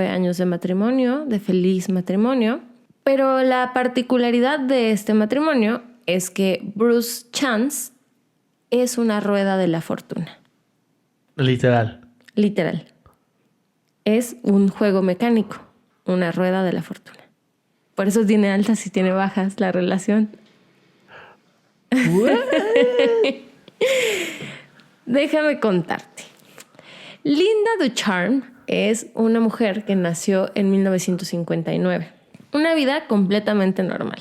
años de matrimonio, de feliz matrimonio. Pero la particularidad de este matrimonio es que Bruce Chance es una rueda de la fortuna.
Literal.
Literal. Es un juego mecánico, una rueda de la fortuna. Por eso tiene altas y tiene bajas la relación. Déjame contarte. Linda Ducharme es una mujer que nació en 1959. Una vida completamente normal.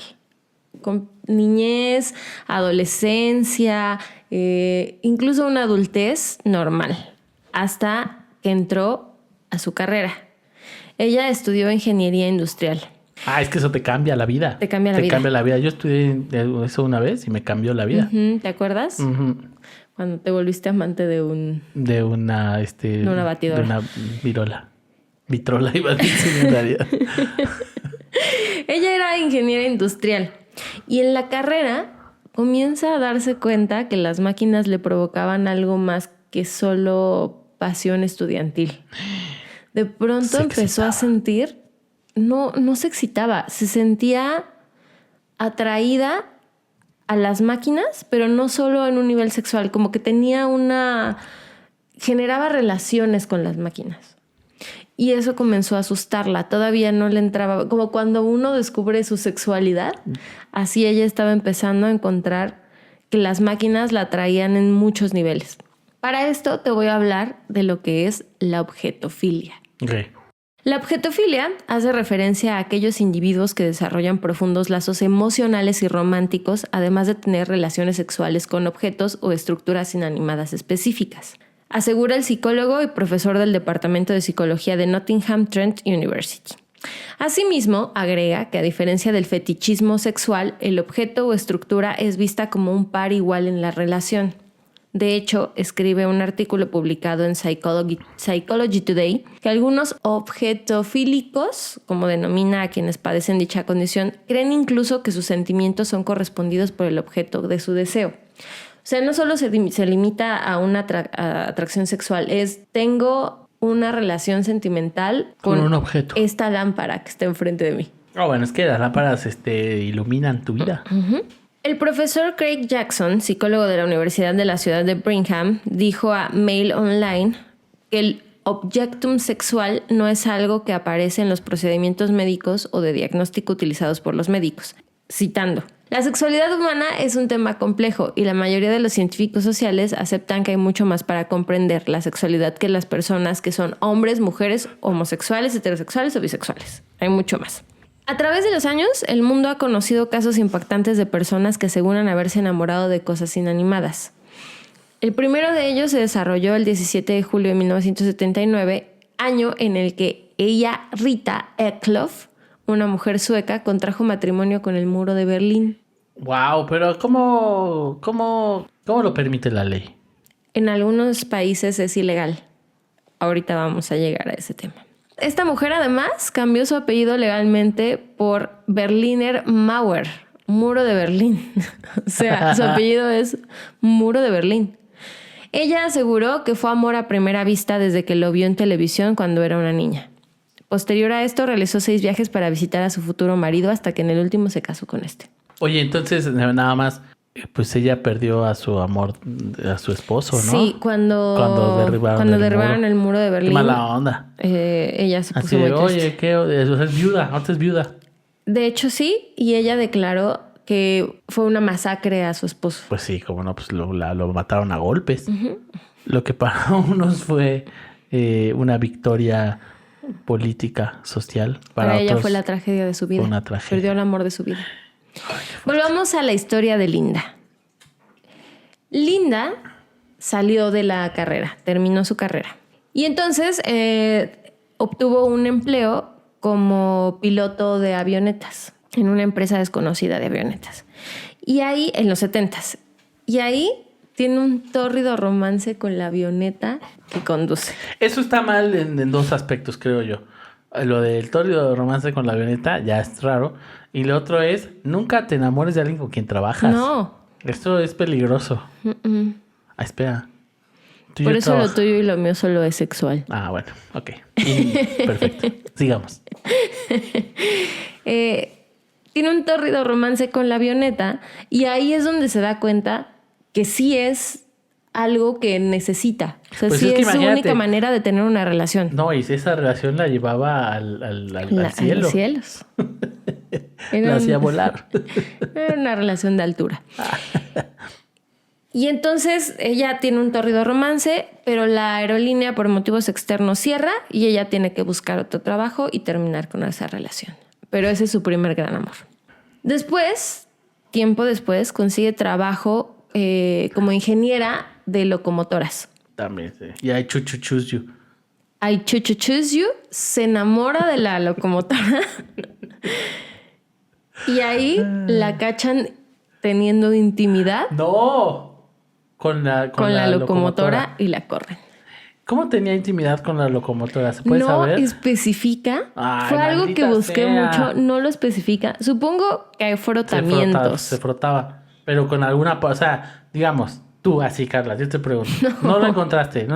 Con niñez, adolescencia, incluso una adultez normal. Hasta que entró a su carrera. Ella estudió ingeniería industrial.
Ah, es que eso te cambia la vida.
Te cambia la vida.
Te cambia la vida. Yo estudié eso una vez y me cambió la vida.
¿Te acuerdas?
Uh-huh.
Cuando te volviste amante de un...
De una
batidora.
De una virola. Vitrola iba a decir en realidad.
Ella era ingeniera industrial. Y en la carrera comienza a darse cuenta que las máquinas le provocaban algo más que solo pasión estudiantil. De pronto empezó a sentir... No se excitaba, se sentía atraída a las máquinas, pero no solo en un nivel sexual, como que generaba relaciones con las máquinas. Y eso comenzó a asustarla, todavía no le entraba, como cuando uno descubre su sexualidad, así ella estaba empezando a encontrar que las máquinas la atraían en muchos niveles. Para esto te voy a hablar de lo que es la objetofilia.
Okay.
La objetofilia hace referencia a aquellos individuos que desarrollan profundos lazos emocionales y románticos, además de tener relaciones sexuales con objetos o estructuras inanimadas específicas, asegura el psicólogo y profesor del Departamento de Psicología de Nottingham Trent University. Asimismo, agrega que a diferencia del fetichismo sexual, el objeto o estructura es vista como un par igual en la relación. De hecho, escribe un artículo publicado en Psychology Today que algunos objetofílicos, como denomina a quienes padecen dicha condición, creen incluso que sus sentimientos son correspondidos por el objeto de su deseo. O sea, no solo se limita a una atracción sexual, tengo una relación sentimental con
un objeto.
Esta lámpara que está enfrente de mí.
Bueno, es que las lámparas iluminan tu vida.
Uh-huh. El profesor Craig Jackson, psicólogo de la Universidad de la ciudad de Brigham, dijo a Mail Online que el objectum sexual no es algo que aparece en los procedimientos médicos o de diagnóstico utilizados por los médicos. Citando, la sexualidad humana es un tema complejo y la mayoría de los científicos sociales aceptan que hay mucho más para comprender la sexualidad que las personas que son hombres, mujeres, homosexuales, heterosexuales o bisexuales. Hay mucho más. A través de los años, el mundo ha conocido casos impactantes de personas que aseguran haberse enamorado de cosas inanimadas. El primero de ellos se desarrolló el 17 de julio de 1979, año en el que Rita Eklof, una mujer sueca, contrajo matrimonio con el muro de Berlín.
Wow, pero ¿cómo lo permite la ley?
En algunos países es ilegal. Ahorita vamos a llegar a ese tema. Esta mujer además cambió su apellido legalmente por Berliner Mauer, muro de Berlín. O sea, su apellido es Muro de Berlín. Ella aseguró que fue amor a primera vista desde que lo vio en televisión cuando era una niña. Posterior a esto, realizó 6 viajes para visitar a su futuro marido hasta que en el último se casó con este.
Oye, entonces nada más, pues ella perdió a su amor, a su esposo, ¿no?
Sí, cuando derribaron el muro de Berlín.
Qué mala onda.
Ella se puso
Así
muy
de,
triste.
oye, ¿qué? Es viuda, ahorita es viuda.
De hecho, sí, y ella declaró que fue una masacre a su esposo.
Pues sí, como no, pues lo mataron a golpes. Uh-huh. Lo que para unos fue una victoria política, social.
Para ella fue la tragedia de su vida.
Una tragedia.
Perdió el amor de su vida. Ay, volvamos a la historia de Linda. Linda salió de la carrera, terminó su carrera. Y entonces obtuvo un empleo como piloto de avionetas en una empresa desconocida de avionetas. Y ahí, en los 70s, y ahí tiene un tórrido romance con la avioneta que conduce.
Eso está mal en 2 aspectos, creo yo. Lo del tórrido romance con la avioneta ya es raro. Y lo otro es, nunca te enamores de alguien con quien trabajas.
No.
Esto es peligroso. Ah, espera.
Por eso lo tuyo y lo mío solo es sexual.
Ah, bueno, ok. Perfecto. Sigamos.
Tiene un tórrido romance con la avioneta y ahí es donde se da cuenta que sí es algo que necesita. O sea, pues sí es su única manera de tener una relación.
No, y esa relación la llevaba al cielo.
A los cielos.
La hacía volar.
Era una relación de altura. Y entonces ella tiene un tórrido romance, pero la aerolínea por motivos externos cierra y ella tiene que buscar otro trabajo y terminar con esa relación. Pero ese es su primer gran amor. Después, tiempo después, consigue trabajo como ingeniera de locomotoras.
También, sí. Y I choose you.
I choose you. Se enamora de la locomotora. Y ahí la cachan teniendo intimidad.
¡No! Con la locomotora
y la corren.
¿Cómo tenía intimidad con la locomotora? ¿Se puede saber?
No especifica.
Ay,
fue algo que busqué mucho. No lo especifica. Supongo que hay frotamientos.
Se frotaba. Pero con alguna... O sea, digamos, tú así, Carla, yo te pregunto. No lo encontraste,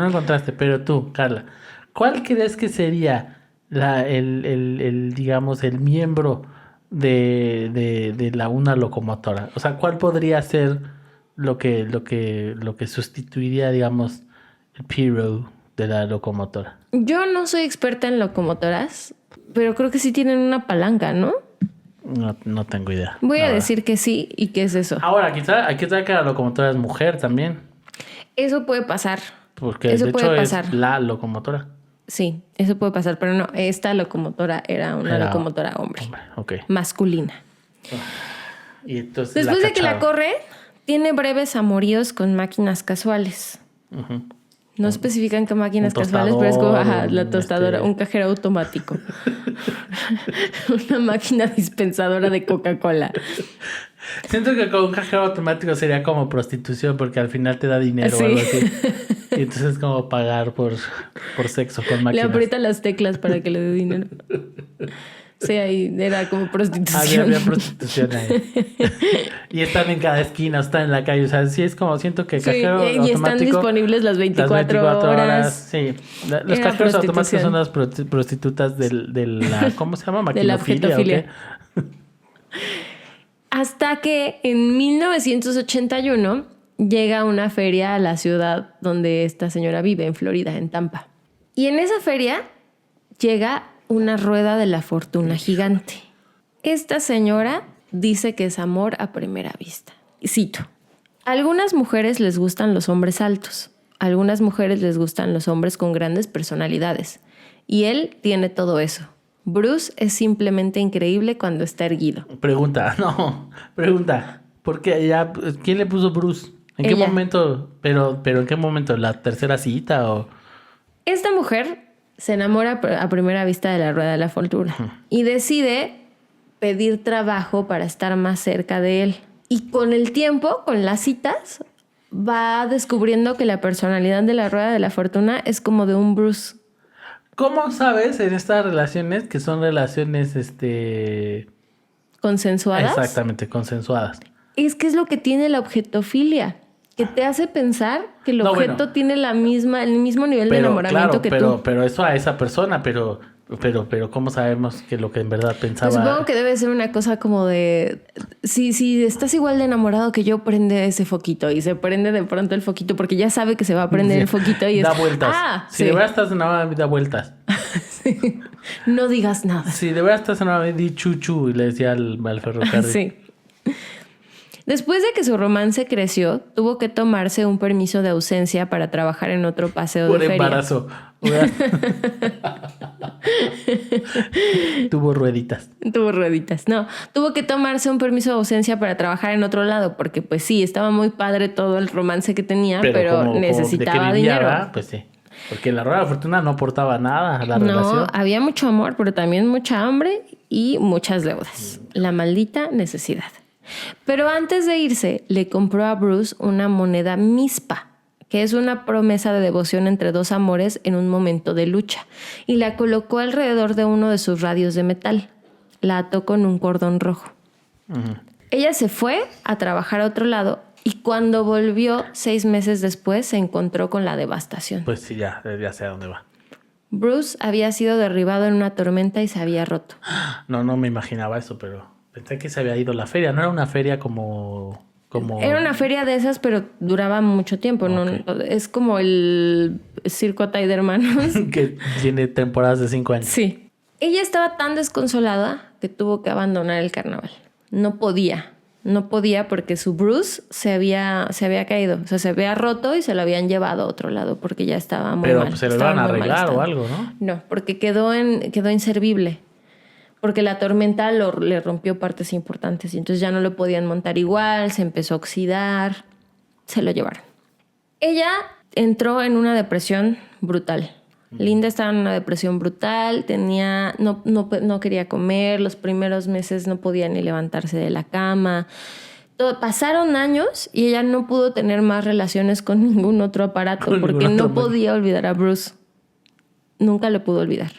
pero tú, Carla. ¿Cuál crees que sería digamos, el miembro de una locomotora? O sea, ¿cuál podría ser lo que sustituiría, digamos, el hero de la locomotora?
Yo no soy experta en locomotoras, pero creo que sí tienen una palanca, ¿no?
No tengo idea.
Voy a decir que sí y que es eso.
Ahora, quizá hay que saber que la locomotora es mujer también.
Eso puede pasar.
Porque de hecho es la locomotora.
Sí, eso puede pasar, pero no, esta locomotora era una locomotora hombre.
Okay.
Masculina.
Y entonces
después de que la corre, tiene breves amoríos con máquinas casuales. Uh-huh. No especifican qué máquinas casuales, pero es como la tostadora, un cajero automático. Una máquina dispensadora de Coca-Cola.
Siento que con un cajero automático sería como prostitución porque al final te da dinero o algo así. Y entonces es como pagar por sexo con máquinas.
Le aprieta las teclas para que le dé dinero. Sí, ahí era como prostitución.
Había prostitución ahí. Y están en cada esquina, están en la calle. O sea, sí es como siento que cajero automático...
Y están disponibles las 24 horas.
Sí. Los cajeros automáticos son las prostitutas de la... ¿Cómo se llama? Maquinofilia.
Hasta que en 1981 llega una feria a la ciudad donde esta señora vive, en Florida, en Tampa. Y en esa feria llega una rueda de la fortuna gigante. Esta señora dice que es amor a primera vista. Cito: a algunas mujeres les gustan los hombres altos, a algunas mujeres les gustan los hombres con grandes personalidades. Y él tiene todo eso. Bruce es simplemente increíble cuando está erguido.
Pregunta. ¿Por qué? ¿Quién le puso Bruce? ¿En qué momento? ¿Pero en qué momento? ¿La tercera cita o...?
Esta mujer se enamora a primera vista de la rueda de la fortuna y decide pedir trabajo para estar más cerca de él. Y con el tiempo, con las citas, va descubriendo que la personalidad de la rueda de la fortuna es como de un Bruce.
¿Cómo sabes en estas relaciones que son relaciones
consensuadas?
Exactamente, consensuadas.
Es que es lo que tiene la objetofilia. que te hace pensar que el objeto
bueno.
tiene el mismo nivel de enamoramiento que tú.
Pero eso a esa persona, pero ¿cómo sabemos que lo que en verdad pensaba?
Pues supongo que debe ser una cosa como de... Si estás igual de enamorado que yo, prende ese foquito. Y se prende de pronto el foquito porque ya sabe que se va a prender el foquito y
da vueltas. Si de verdad estás enamorado, da vueltas.
Sí. No digas nada.
Si de verdad estás enamorado, di chuchu. Y le decía al ferrocarril.
Sí. Después de que su romance creció, tuvo que tomarse un permiso de ausencia para trabajar en otro paseo de feria.
Por embarazo. Tuvo rueditas.
No, tuvo que tomarse un permiso de ausencia para trabajar en otro lado, porque pues sí, estaba muy padre todo el romance que tenía, pero necesitaba dinero.
Pues sí. Porque la rueda de la fortuna no aportaba nada a la relación.
No, había mucho amor, pero también mucha hambre y muchas deudas. La maldita necesidad. Pero antes de irse, le compró a Bruce una moneda mispa, que es una promesa de devoción entre dos amores en un momento de lucha, y la colocó alrededor de uno de sus radios de metal. La ató con un cordón rojo. Uh-huh. Ella se fue a trabajar a otro lado y cuando volvió 6 meses después se encontró con la devastación.
Pues sí, ya sé a dónde va.
Bruce había sido derribado en una tormenta y se había roto.
No me imaginaba eso, pero pensé que se había ido a la feria. No era una feria como...
Era una feria de esas, pero duraba mucho tiempo. Okay. ¿No? Es como el circo Tide Hermanos.
Que tiene temporadas de 5 años.
Sí. Ella estaba tan desconsolada que tuvo que abandonar el carnaval. No podía porque su Bruce se había caído. O sea, se había roto y se lo habían llevado a otro lado porque ya estaba muy mal.
Pero se lo iban a arreglar o algo, ¿no?
No, porque quedó inservible. Porque la tormenta le rompió partes importantes y entonces ya no lo podían montar igual, se empezó a oxidar, se lo llevaron. Ella entró en una depresión brutal. Linda estaba en una depresión brutal, no quería comer, los primeros meses no podía ni levantarse de la cama. Pasaron años y ella no pudo tener más relaciones con ningún otro aparato porque no podía olvidar a Bruce. Nunca lo pudo olvidar.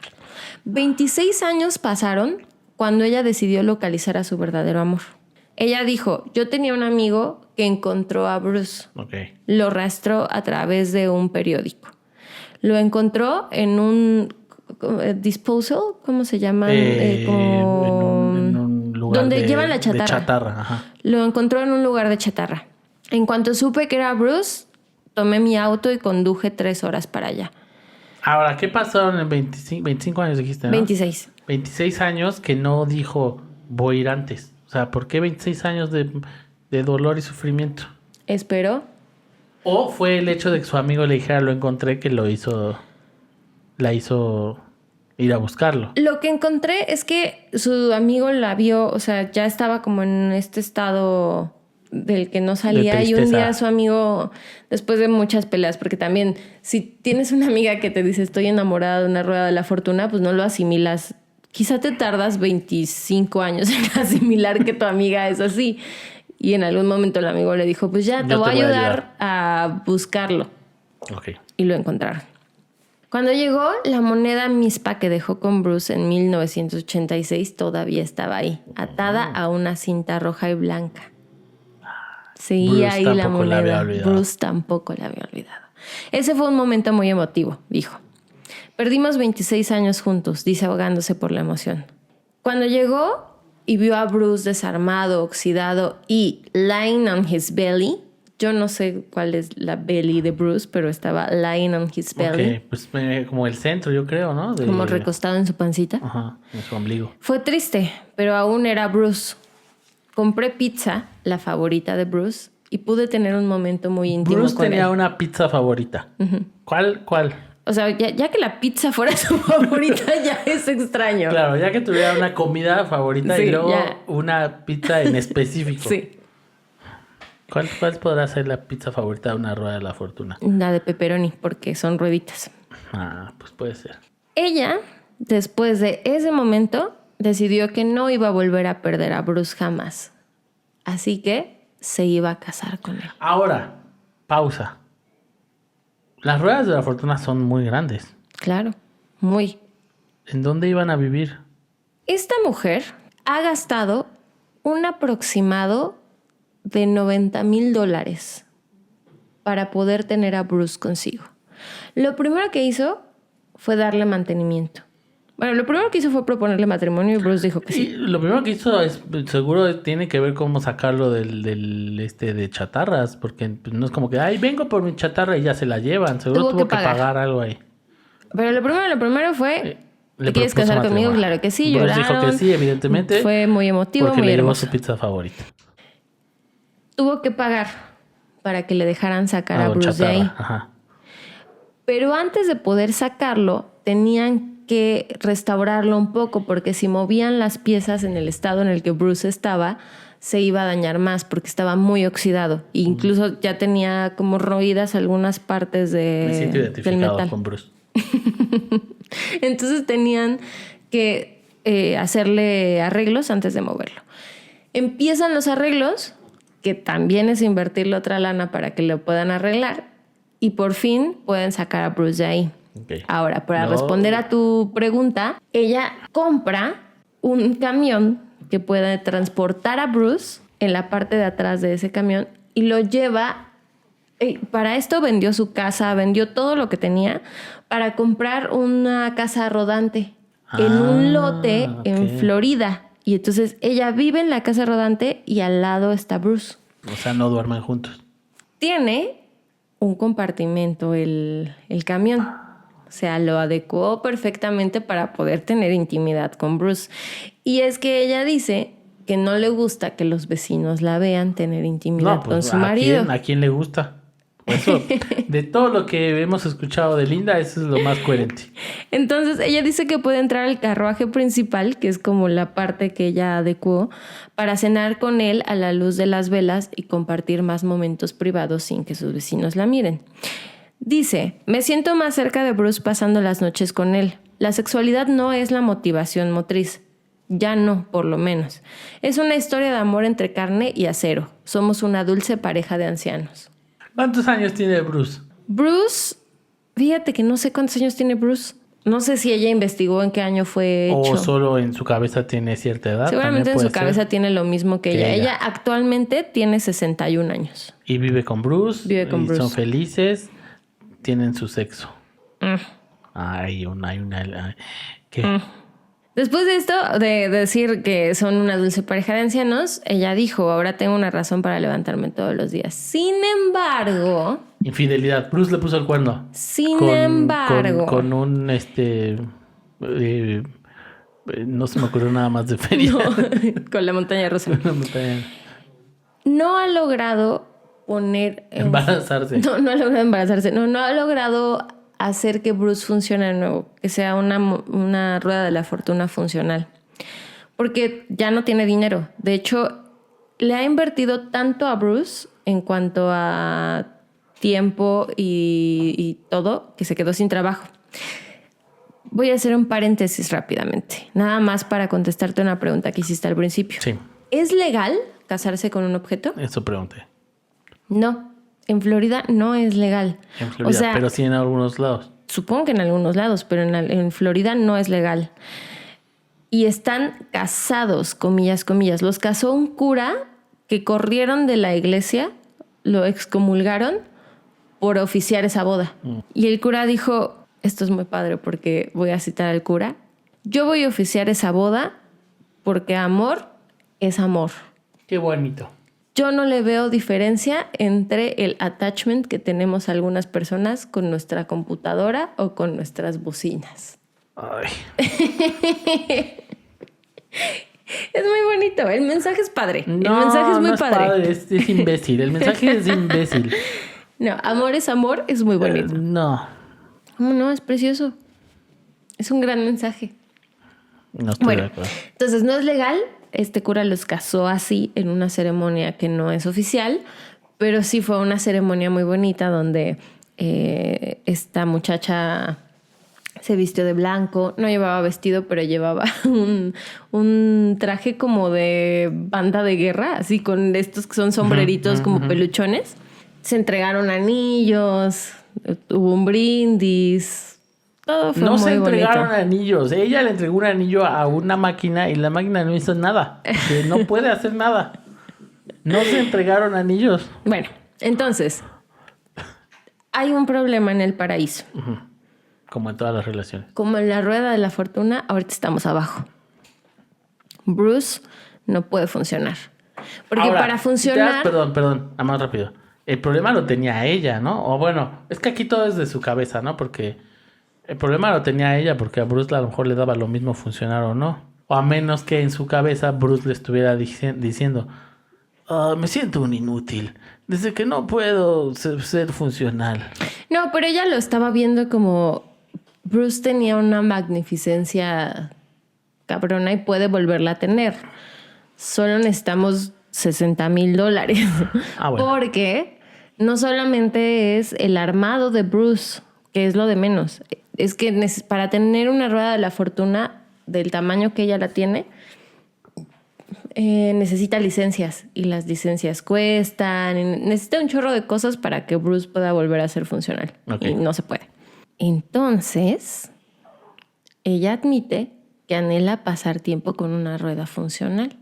26 años pasaron cuando ella decidió localizar a su verdadero amor. Ella dijo, yo tenía un amigo que encontró a Bruce.
Okay.
Lo rastreó a través de un periódico. Lo encontró en un disposal, ¿cómo se llama?
En un lugar
donde llevan la chatarra.
De chatarra, ajá.
Lo encontró en un lugar de chatarra. En cuanto supe que era Bruce, tomé mi auto y conduje 3 horas para allá.
Ahora, ¿qué pasó en 25 años dijiste, no?
26.
26 años que no dijo, voy a ir antes. O sea, ¿por qué 26 años de dolor y sufrimiento?
Esperó.
¿O fue el hecho de que su amigo le dijera, lo encontré, que la hizo ir a buscarlo?
Lo que encontré es que su amigo la vio, o sea, ya estaba como en este estado del que no salía, y un día su amigo, después de muchas peleas, porque también si tienes una amiga que te dice estoy enamorada de una rueda de la fortuna, pues no lo asimilas. Quizá te tardas 25 años en asimilar que tu amiga es así. Y en algún momento el amigo le dijo, pues ya, te voy a ayudar a buscarlo.
Okay.
Y lo encontraron. Cuando llegó, la moneda mispa que dejó con Bruce en 1986 todavía estaba ahí, atada a una cinta roja y blanca. Seguía ahí la moneda. Bruce tampoco la había olvidado. Ese fue un momento muy emotivo, dijo. Perdimos 26 años juntos, dice ahogándose por la emoción. Cuando llegó y vio a Bruce desarmado, oxidado y lying on his belly, yo no sé cuál es la belly de Bruce, pero estaba lying on his belly.
Ok, pues como el centro, yo creo, ¿no?
Como recostado en su pancita.
Ajá, en su ombligo.
Fue triste, pero aún era Bruce. Compré pizza, la favorita de Bruce, y pude tener un momento muy íntimo
Bruce
con él.
Bruce tenía una pizza favorita. Uh-huh. ¿Cuál?
O sea, ya que la pizza fuera su favorita, ya es extraño.
Claro, ya que tuviera una comida favorita, sí, y luego una pizza en específico.
Sí.
¿Cuál podrá ser la pizza favorita de una rueda de la fortuna?
La de pepperoni, porque son rueditas.
Ah, pues puede ser.
Ella, después de ese momento, decidió que no iba a volver a perder a Bruce jamás. Así que se iba a casar con él.
Ahora, pausa. Las ruedas de la fortuna son muy grandes.
Claro, muy.
¿En dónde iban a vivir?
Esta mujer ha gastado un aproximado de $90,000 para poder tener a Bruce consigo. Lo primero que hizo fue darle mantenimiento. Bueno, lo primero que hizo fue proponerle matrimonio y Bruce dijo que sí.
Lo primero que hizo es, seguro tiene que ver cómo sacarlo de chatarras, porque no es como que, ay, vengo por mi chatarra y ya se la llevan. Seguro tuvo que pagar algo ahí.
Pero lo primero fue, ¿te quieres casar conmigo? Claro que sí,
Bruce dijo que sí, evidentemente.
Fue muy emotivo,
porque
muy
le llevó
hermoso.
su pizza favorita.
Tuvo que pagar para que le dejaran sacar a Bruce de ahí.
Ajá.
Pero antes de poder sacarlo, tenían que restaurarlo un poco, porque si movían las piezas en el estado en el que Bruce estaba, se iba a dañar más porque estaba muy oxidado. E incluso ya tenía como roídas algunas partes
Me siento identificado
del metal
con Bruce.
Entonces tenían que hacerle arreglos antes de moverlo. Empiezan los arreglos, que también es invertirle otra lana para que lo puedan arreglar, y por fin pueden sacar a Bruce de ahí.
Okay.
Ahora, para responder a tu pregunta, ella compra un camión que puede transportar a Bruce en la parte de atrás de ese camión y lo lleva. Para esto vendió su casa, vendió todo lo que tenía para comprar una casa rodante en un lote en Florida. Y entonces ella vive en la casa rodante y al lado está Bruce.
O sea, no duermen juntos.
Tiene un compartimento el camión. O sea, lo adecuó perfectamente para poder tener intimidad con Bruce. Y es que ella dice que no le gusta que los vecinos la vean tener intimidad con su marido.
¿A quién le gusta? Eso, de todo lo que hemos escuchado de Linda, eso es lo más coherente.
Entonces, ella dice que puede entrar al carruaje principal, que es como la parte que ella adecuó, para cenar con él a la luz de las velas y compartir más momentos privados sin que sus vecinos la miren. Dice, me siento más cerca de Bruce pasando las noches con él. La sexualidad no es la motivación motriz. Ya no, por lo menos. Es una historia de amor entre carne y acero. Somos una dulce pareja de ancianos.
¿Cuántos años tiene Bruce?
Bruce, fíjate que no sé cuántos años tiene Bruce. No sé si ella investigó en qué año fue hecho.
O solo en su cabeza tiene cierta edad.
Seguramente en su cabeza tiene lo mismo que ella. Ella actualmente tiene 61 años.
Y vive con Bruce.
Vive con Bruce.
Son felices. Tienen su sexo. Hay una... ¿Qué?
Después de esto, de decir que son una dulce pareja de ancianos, ella dijo, ahora tengo una razón para levantarme todos los días. Sin embargo...
Infidelidad. Bruce le puso el cuerno.
Sin embargo...
Con un, no se me ocurrió nada más de feria.
No, con la montaña rusa.
La montaña.
No ha logrado poner...
Embarazarse.
No ha logrado embarazarse. No ha logrado hacer que Bruce funcione de nuevo, que sea una rueda de la fortuna funcional. Porque ya no tiene dinero. De hecho, le ha invertido tanto a Bruce en cuanto a tiempo y todo, que se quedó sin trabajo. Voy a hacer un paréntesis rápidamente, nada más para contestarte una pregunta que hiciste al principio.
Sí.
¿Es legal casarse con un objeto?
Eso pregunté.
No. En Florida no es legal.
En Florida, o sea, pero sí en algunos lados.
Supongo que en algunos lados, pero en Florida no es legal. Y están casados, comillas, comillas. Los casó un cura que corrieron de la iglesia, lo excomulgaron por oficiar esa boda. Y el cura dijo, esto es muy padre porque voy a citar al cura, yo voy a oficiar esa boda porque amor es amor.
Qué bonito.
Yo no le veo diferencia entre el attachment que tenemos algunas personas con nuestra computadora o con nuestras bocinas.
Ay.
Es muy bonito. El mensaje es padre.
No,
el mensaje es muy
padre. Es imbécil. El mensaje es imbécil.
No, amor es amor, es muy bonito.
No.
¿Cómo no? Es precioso. Es un gran mensaje.
No estoy de acuerdo.
Entonces no es legal. Este cura los casó así en una ceremonia que no es oficial, pero sí fue una ceremonia muy bonita donde esta muchacha se vistió de blanco, no llevaba vestido, pero llevaba un traje como de banda de guerra, así con estos que son sombreritos como peluchones. Se entregaron anillos, hubo un brindis. Todo fue
no
muy
se entregaron
bonito.
Anillos. Ella le entregó un anillo a una máquina y la máquina no hizo nada. No puede hacer nada. No se entregaron anillos.
Bueno, entonces, hay un problema en el paraíso.
Uh-huh. Como en todas las relaciones.
Como en la rueda de la fortuna, ahorita estamos abajo. Bruce no puede funcionar. Porque
ahora,
para funcionar...
Perdón, más rápido. El problema lo tenía ella, ¿no? O bueno, es que aquí todo es de su cabeza, ¿no? Porque el problema lo tenía ella porque a Bruce a lo mejor le daba lo mismo funcionar o no. O a menos que en su cabeza Bruce le estuviera diciendo, me siento un inútil, desde que no puedo ser funcional.
No, pero ella lo estaba viendo como Bruce tenía una magnificencia cabrona y puede volverla a tener. Solo necesitamos $60,000.
Bueno.
Porque no solamente es el armado de Bruce, que es lo de menos. Es que para tener una rueda de la fortuna del tamaño que ella la tiene, necesita licencias. Y las licencias cuestan. Necesita un chorro de cosas para que Bruce pueda volver a ser funcional.
Okay.
Y no se puede. Entonces, ella admite que anhela pasar tiempo con una rueda funcional.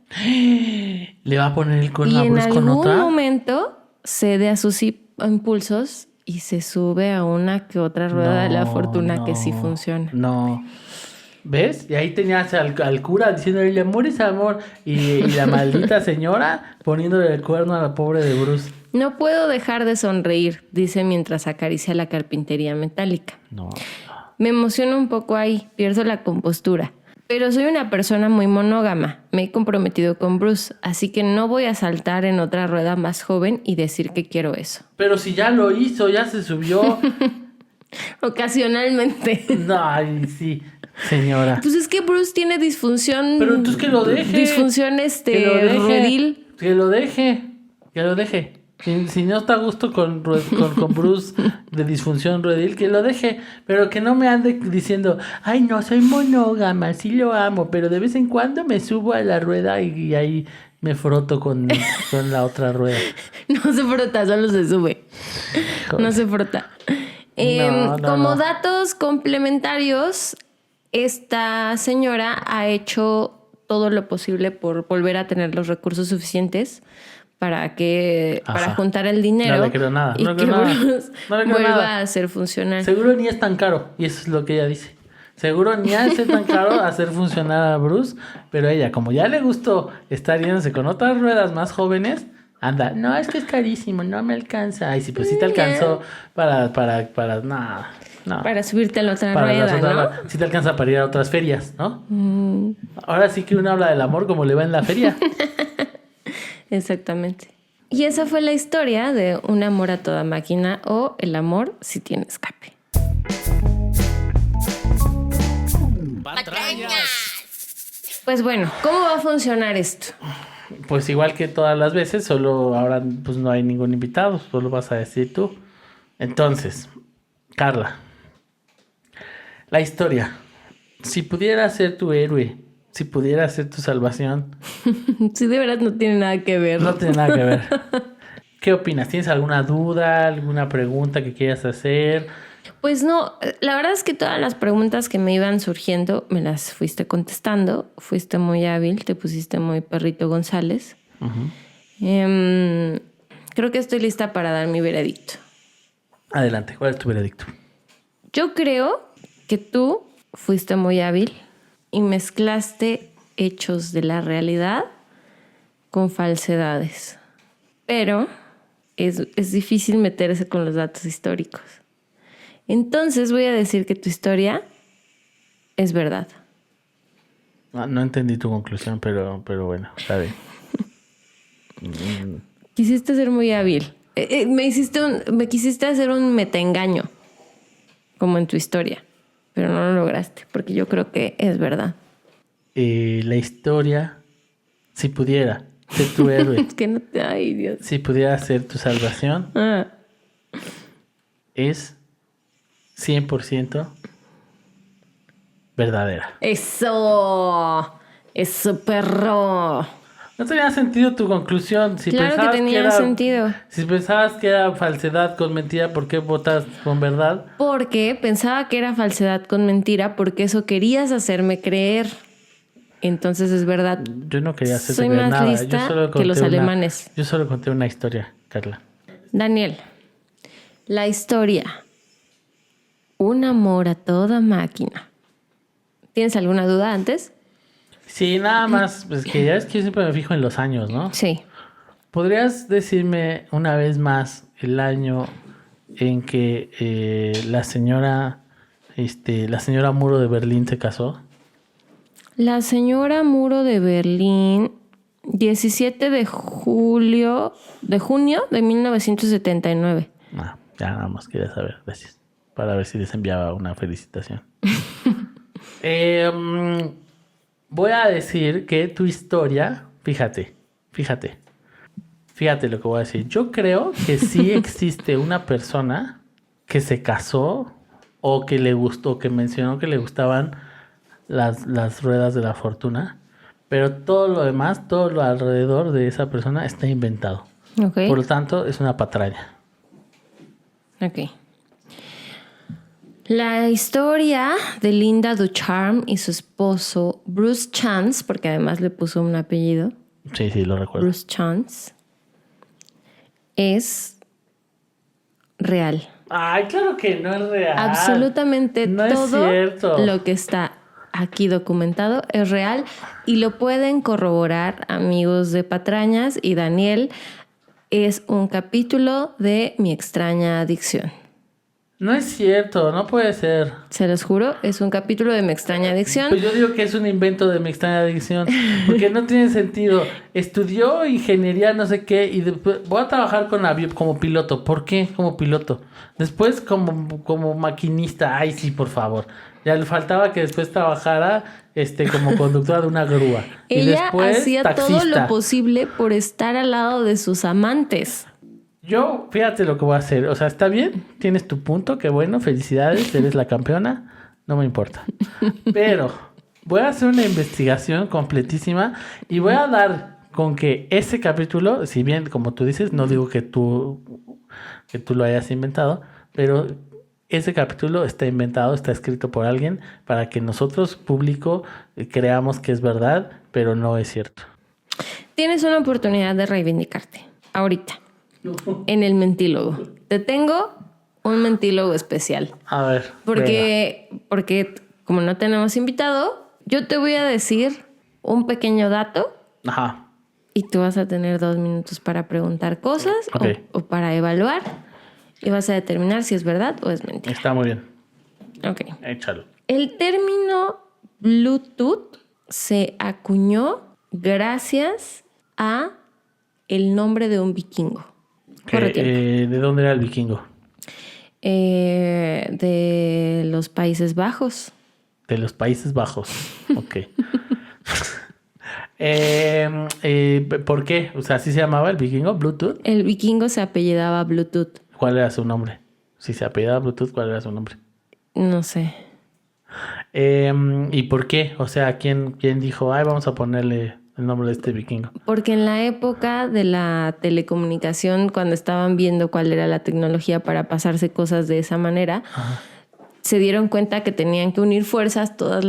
¿Le va a poner el cuerno a Bruce con otra?
Y en algún momento cede a sus impulsos y se sube a una que otra rueda de la fortuna que sí funciona.
No. ¿Ves? Y ahí tenías al cura diciéndole, el amor es amor. Y la maldita señora poniéndole el cuerno a la pobre de Bruce.
No puedo dejar de sonreír, dice mientras acaricia la carpintería metálica.
No.
Me emociono un poco ahí, pierdo la compostura. Pero soy una persona muy monógama. Me he comprometido con Bruce, así que no voy a saltar en otra rueda más joven y decir que quiero eso.
Pero si ya lo hizo, ya se subió.
Ocasionalmente.
No, ay, sí, señora.
Pues es que Bruce tiene disfunción.
Pero entonces que lo deje.
Disfunción redil.
Que lo deje. Si no está a gusto con Bruce de disfunción redil, que lo deje. Pero que no me ande diciendo, ay, no, soy monógama, sí lo amo, pero de vez en cuando me subo a la rueda y ahí me froto con la otra rueda.
No se frota, solo se sube. No se frota. Como datos complementarios, esta señora ha hecho todo lo posible por volver a tener los recursos suficientes para juntar el dinero.
No le creo nada.
Y
no
que
nada.
Bruce vuelva a ser funcional.
Seguro ni es tan caro. Y eso es lo que ella dice. Seguro ni hace tan caro hacer funcionar a Bruce. Pero ella, como ya le gustó estar yéndose con otras ruedas más jóvenes, anda, no, es que es carísimo, no me alcanza. Ay, sí, pues sí te alcanzó para nada. No.
Para subirte a la otra rueda, ¿no?
Sí te alcanza para ir a otras ferias, ¿no? Ahora sí que uno habla del amor como le va en la feria.
Exactamente. Y esa fue la historia de un amor a toda máquina o el amor si tiene escape. Pues bueno, ¿cómo va a funcionar esto?
Pues igual que todas las veces, solo ahora pues no hay ningún invitado, solo vas a decir tú. Entonces, Carla, la historia. Si pudiera ser tu héroe, si pudiera ser tu salvación.
Sí, de verdad no tiene nada que ver.
No tiene nada que ver. ¿Qué opinas? ¿Tienes alguna duda, alguna pregunta que quieras hacer?
Pues no, la verdad es que todas las preguntas que me iban surgiendo me las fuiste contestando. Fuiste muy hábil, te pusiste muy perrito González.
Uh-huh.
Creo que estoy lista para dar mi veredicto.
Adelante, ¿cuál es tu veredicto?
Yo creo que tú fuiste muy hábil y mezclaste hechos de la realidad con falsedades. Pero es difícil meterse con los datos históricos. Entonces voy a decir que tu historia es verdad.
No entendí tu conclusión, pero bueno, está bien.
Quisiste ser muy hábil. Me quisiste hacer un metaengaño, como en tu historia. Pero no lo lograste, porque yo creo que es verdad.
La historia, si pudiera ser tu héroe.
Es que no te... Ay, Dios.
Si pudiera ser tu salvación, es 100% verdadera.
¡Eso! ¡Eso, perro!
No tenía sentido tu conclusión.
Claro que tenía sentido.
Si pensabas que era falsedad con mentira, ¿por qué votas con verdad?
Porque pensaba que era falsedad con mentira, porque eso querías hacerme creer. Entonces es verdad.
Yo no quería hacerte
Soy
creer
más
nada.
lista que los alemanes.
Yo solo conté una historia, Carla.
Daniel, La historia. Un amor a toda máquina. ¿Tienes alguna duda antes?
Sí, nada más, pues que ya es que yo siempre me fijo en los años, ¿no?
Sí.
¿Podrías decirme una vez más el año en que la señora Muro de Berlín se casó?
La señora Muro de Berlín, 17 de junio de 1979.
Ah, ya nada más quería saber, gracias. Para ver si les enviaba una felicitación. Voy a decir que tu historia, fíjate lo que voy a decir. Yo creo que sí existe una persona que se casó o que le gustó, que mencionó que le gustaban las ruedas de la fortuna, pero todo lo demás, todo lo alrededor de esa persona está inventado.
Ok.
Por lo tanto, es una patraña.
Ok. La historia de Linda Ducharme y su esposo Bruce Chance, porque además le puso un apellido,
Sí, lo recuerdo.
Bruce Chance, es real.
Ay, claro que no es real.
Absolutamente
no
todo
es cierto.
lo que está aquí documentado es real y lo pueden corroborar amigos de Patrañas y Daniel. Es un capítulo de Mi extraña adicción.
No es cierto, no puede ser.
Se los juro, es un capítulo de Mi extraña adicción.
Pues yo digo que es un invento de Mi extraña adicción, porque no tiene sentido. Estudió ingeniería no sé qué y después voy a trabajar con como piloto. ¿Por qué como piloto? Después como maquinista. Ay, sí, por favor. Ya le faltaba que después trabajara como conductora de una grúa. Y
Ella
después
hacía
taxista.
todo lo posible por estar al lado de sus amantes.
Yo, fíjate lo que voy a hacer. O sea, está bien, tienes tu punto, qué bueno, felicidades, eres la campeona, no me importa. Pero voy a hacer una investigación completísima y voy a dar con que ese capítulo, si bien, como tú dices, no digo que tú lo hayas inventado, pero ese capítulo está inventado, está escrito por alguien para que nosotros, público, creamos que es verdad, pero no es cierto.
Tienes una oportunidad de reivindicarte ahorita. En el mentílogo. Te tengo un mentílogo especial.
A ver.
Porque como no tenemos invitado, yo te voy a decir un pequeño dato.
Ajá.
Y tú vas a tener 2 minutos para preguntar cosas
Okay.
o para evaluar. Y vas a determinar si es verdad o es mentira.
Está muy bien.
Ok.
Échalo.
El término Bluetooth se acuñó gracias a el nombre de un vikingo. Corre tiempo.
¿De dónde era el vikingo?
De los Países Bajos.
De los Países Bajos. Ok. ¿Por qué? O sea, ¿así se llamaba el vikingo? ¿Bluetooth?
El vikingo se apellidaba Bluetooth.
¿Cuál era su nombre? Si se apellidaba Bluetooth, ¿cuál era su nombre?
No sé.
¿Y por qué? O sea, ¿quién dijo, ay, vamos a ponerle el nombre de este vikingo?
Porque en la época de la telecomunicación, cuando estaban viendo cuál era la tecnología para pasarse cosas de esa manera,
Ajá.
se dieron cuenta que tenían que unir fuerzas todas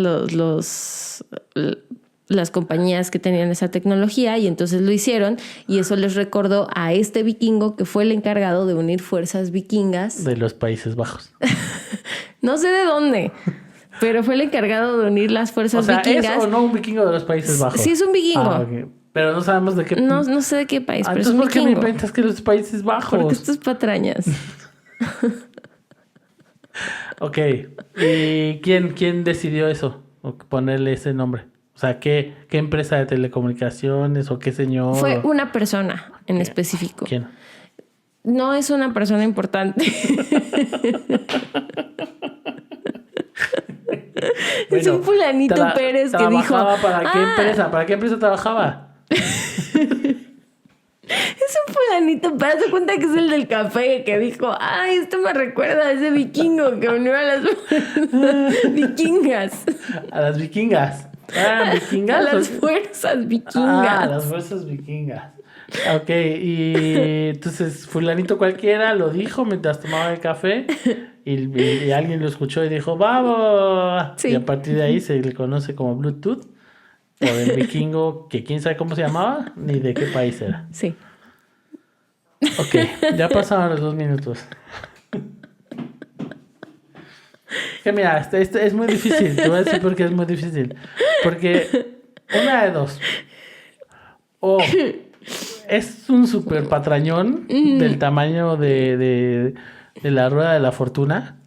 las compañías que tenían esa tecnología y entonces lo hicieron y eso les recordó a este vikingo que fue el encargado de unir fuerzas vikingas.
De los Países Bajos.
No sé de dónde, pero fue el encargado de unir las fuerzas
O sea,
vikingas.
¿es o no un vikingo de los Países Bajos?
Sí, es un vikingo.
Okay. Pero no sabemos de qué...
No sé de qué país, pero es
entonces,
un
¿por qué me
vikingo.
inventas que los Países Bajos?
Porque esto es patrañas.
Ok. ¿Y quién decidió eso? O ponerle ese nombre. O sea, ¿qué empresa de telecomunicaciones o qué señor?
Fue una persona en específico.
¿Quién?
No es una persona importante. Es un fulanito Pérez que dijo...
¿Para qué empresa? ¿Para qué empresa trabajaba?
Es un fulanito, pero se cuenta que es el del café que dijo, ay, esto me recuerda a ese vikingo que unió a las vikingas.
A las vikingas. ¿Eran vikingas?
A las fuerzas vikingas.
Ah, las fuerzas vikingas. Ok, y entonces fulanito cualquiera lo dijo mientras tomaba el café y alguien lo escuchó y dijo, ¡vamos!
Sí.
Y a partir de ahí se le conoce como Bluetooth por el vikingo que quién sabe cómo se llamaba ni de qué país era.
Sí.
Ok, ya pasaron los 2 minutos. Que mira, este es muy difícil. Te voy a decir por qué es muy difícil. Porque una de dos. O es un super patrañón del tamaño de la rueda de la fortuna.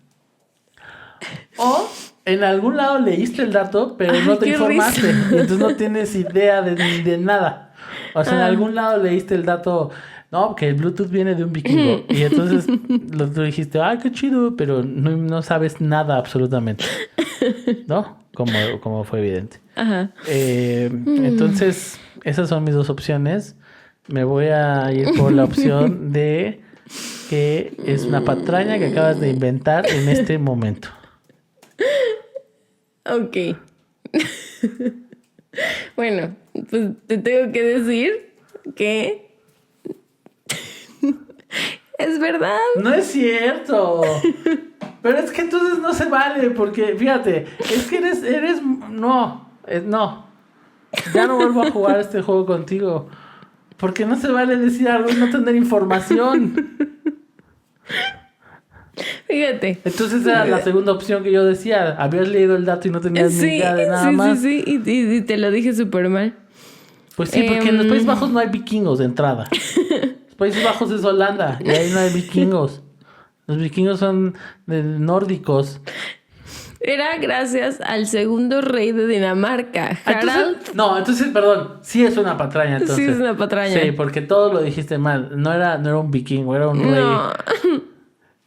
O en algún lado leíste el dato, pero no te informaste. Y entonces no tienes idea de nada. O sea, en algún lado leíste el dato. No, que el Bluetooth viene de un vikingo. Y entonces tú dijiste, ay, qué chido, pero no sabes nada absolutamente. ¿No? Como fue evidente.
Ajá.
Entonces, esas son mis dos opciones. Me voy a ir por la opción de que es una patraña que acabas de inventar en este momento.
Ok. Bueno, pues te tengo que decir que es verdad.
No es cierto. Pero es que entonces no se vale, porque fíjate, es que eres no. Ya no vuelvo a jugar este juego contigo. Porque no se vale decir algo y no tener información.
Fíjate.
Entonces era la segunda opción que yo decía. Habías leído el dato y no tenías ni idea de nada más.
Sí. Y te lo dije súper mal.
Pues sí, porque en los Países Bajos no hay vikingos de entrada. Los Países Bajos es Holanda y ahí no hay vikingos. Los vikingos son nórdicos.
Era gracias al segundo rey de Dinamarca, Harald.
Entonces, perdón. Sí es una patraña, entonces.
Sí es una patraña.
Sí, porque todo lo dijiste mal. No era un vikingo, era un rey.
No.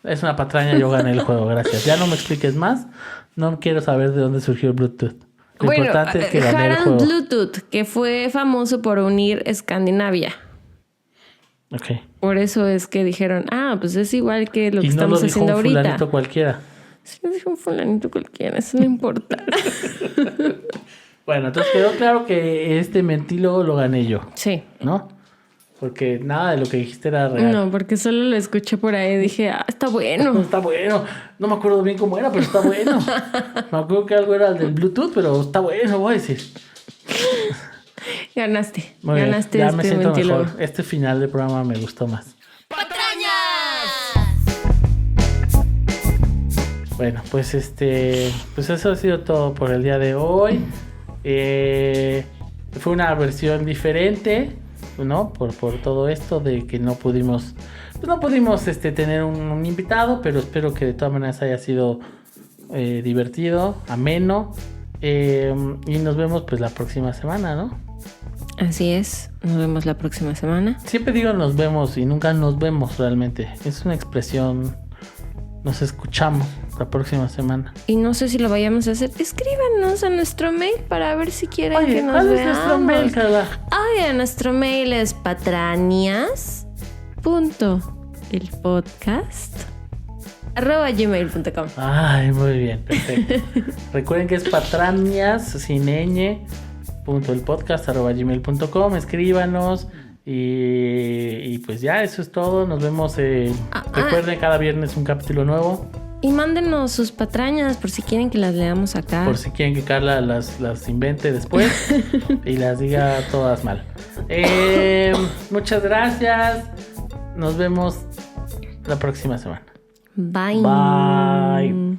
Es una patraña, yo gané el juego, gracias. Ya no me expliques más. No quiero saber de dónde surgió el Bluetooth. Lo importante es que gané el juego.
Harald Bluetooth, que fue famoso por unir Escandinavia.
Ok.
Por eso es que dijeron, pues es igual que lo que
no
estamos
lo dijo
haciendo
un
ahorita.
fulanito cualquiera.
Sí, lo dijo un fulanito cualquiera, eso no importa.
Bueno, entonces quedó claro que este mentílogo lo gané yo.
Sí.
¿No? Porque nada de lo que dijiste era real.
No, porque solo lo escuché por ahí y dije, está bueno.
Está bueno. No me acuerdo bien cómo era, pero está bueno. Me acuerdo que algo era del Bluetooth, pero está bueno, voy a decir.
Ganaste.
Muy bien,
Ganaste
ya me siento
mentílogo.
mejor. Este final de programa me gustó más. Bueno, pues pues eso ha sido todo por el día de hoy. Fue una versión diferente, ¿no? Por todo esto de que no pudimos tener un invitado, pero espero que de todas maneras haya sido divertido, ameno. Y nos vemos pues la próxima semana, ¿no?
Así es, nos vemos la próxima semana.
Siempre digo nos vemos y nunca nos vemos realmente. Es una expresión, nos escuchamos la próxima semana.
Y no sé si lo vayamos a hacer. Escríbanos a nuestro mail para ver si quieren que nos
¿cuál es
veamos.
nuestro mail, Carla?
Nuestro mail es patrañas.elpodcast@gmail.com.
Ay, muy bien, perfecto. Recuerden que es patrañas.elpodcast@gmail.com. Escríbanos y pues ya, eso es todo. Nos vemos. Recuerden, cada viernes un capítulo nuevo.
Y mándenos sus patrañas por si quieren que las leamos acá.
Por si quieren que Carla las invente después y las diga todas mal. Muchas gracias. Nos vemos la próxima semana.
Bye.
Bye.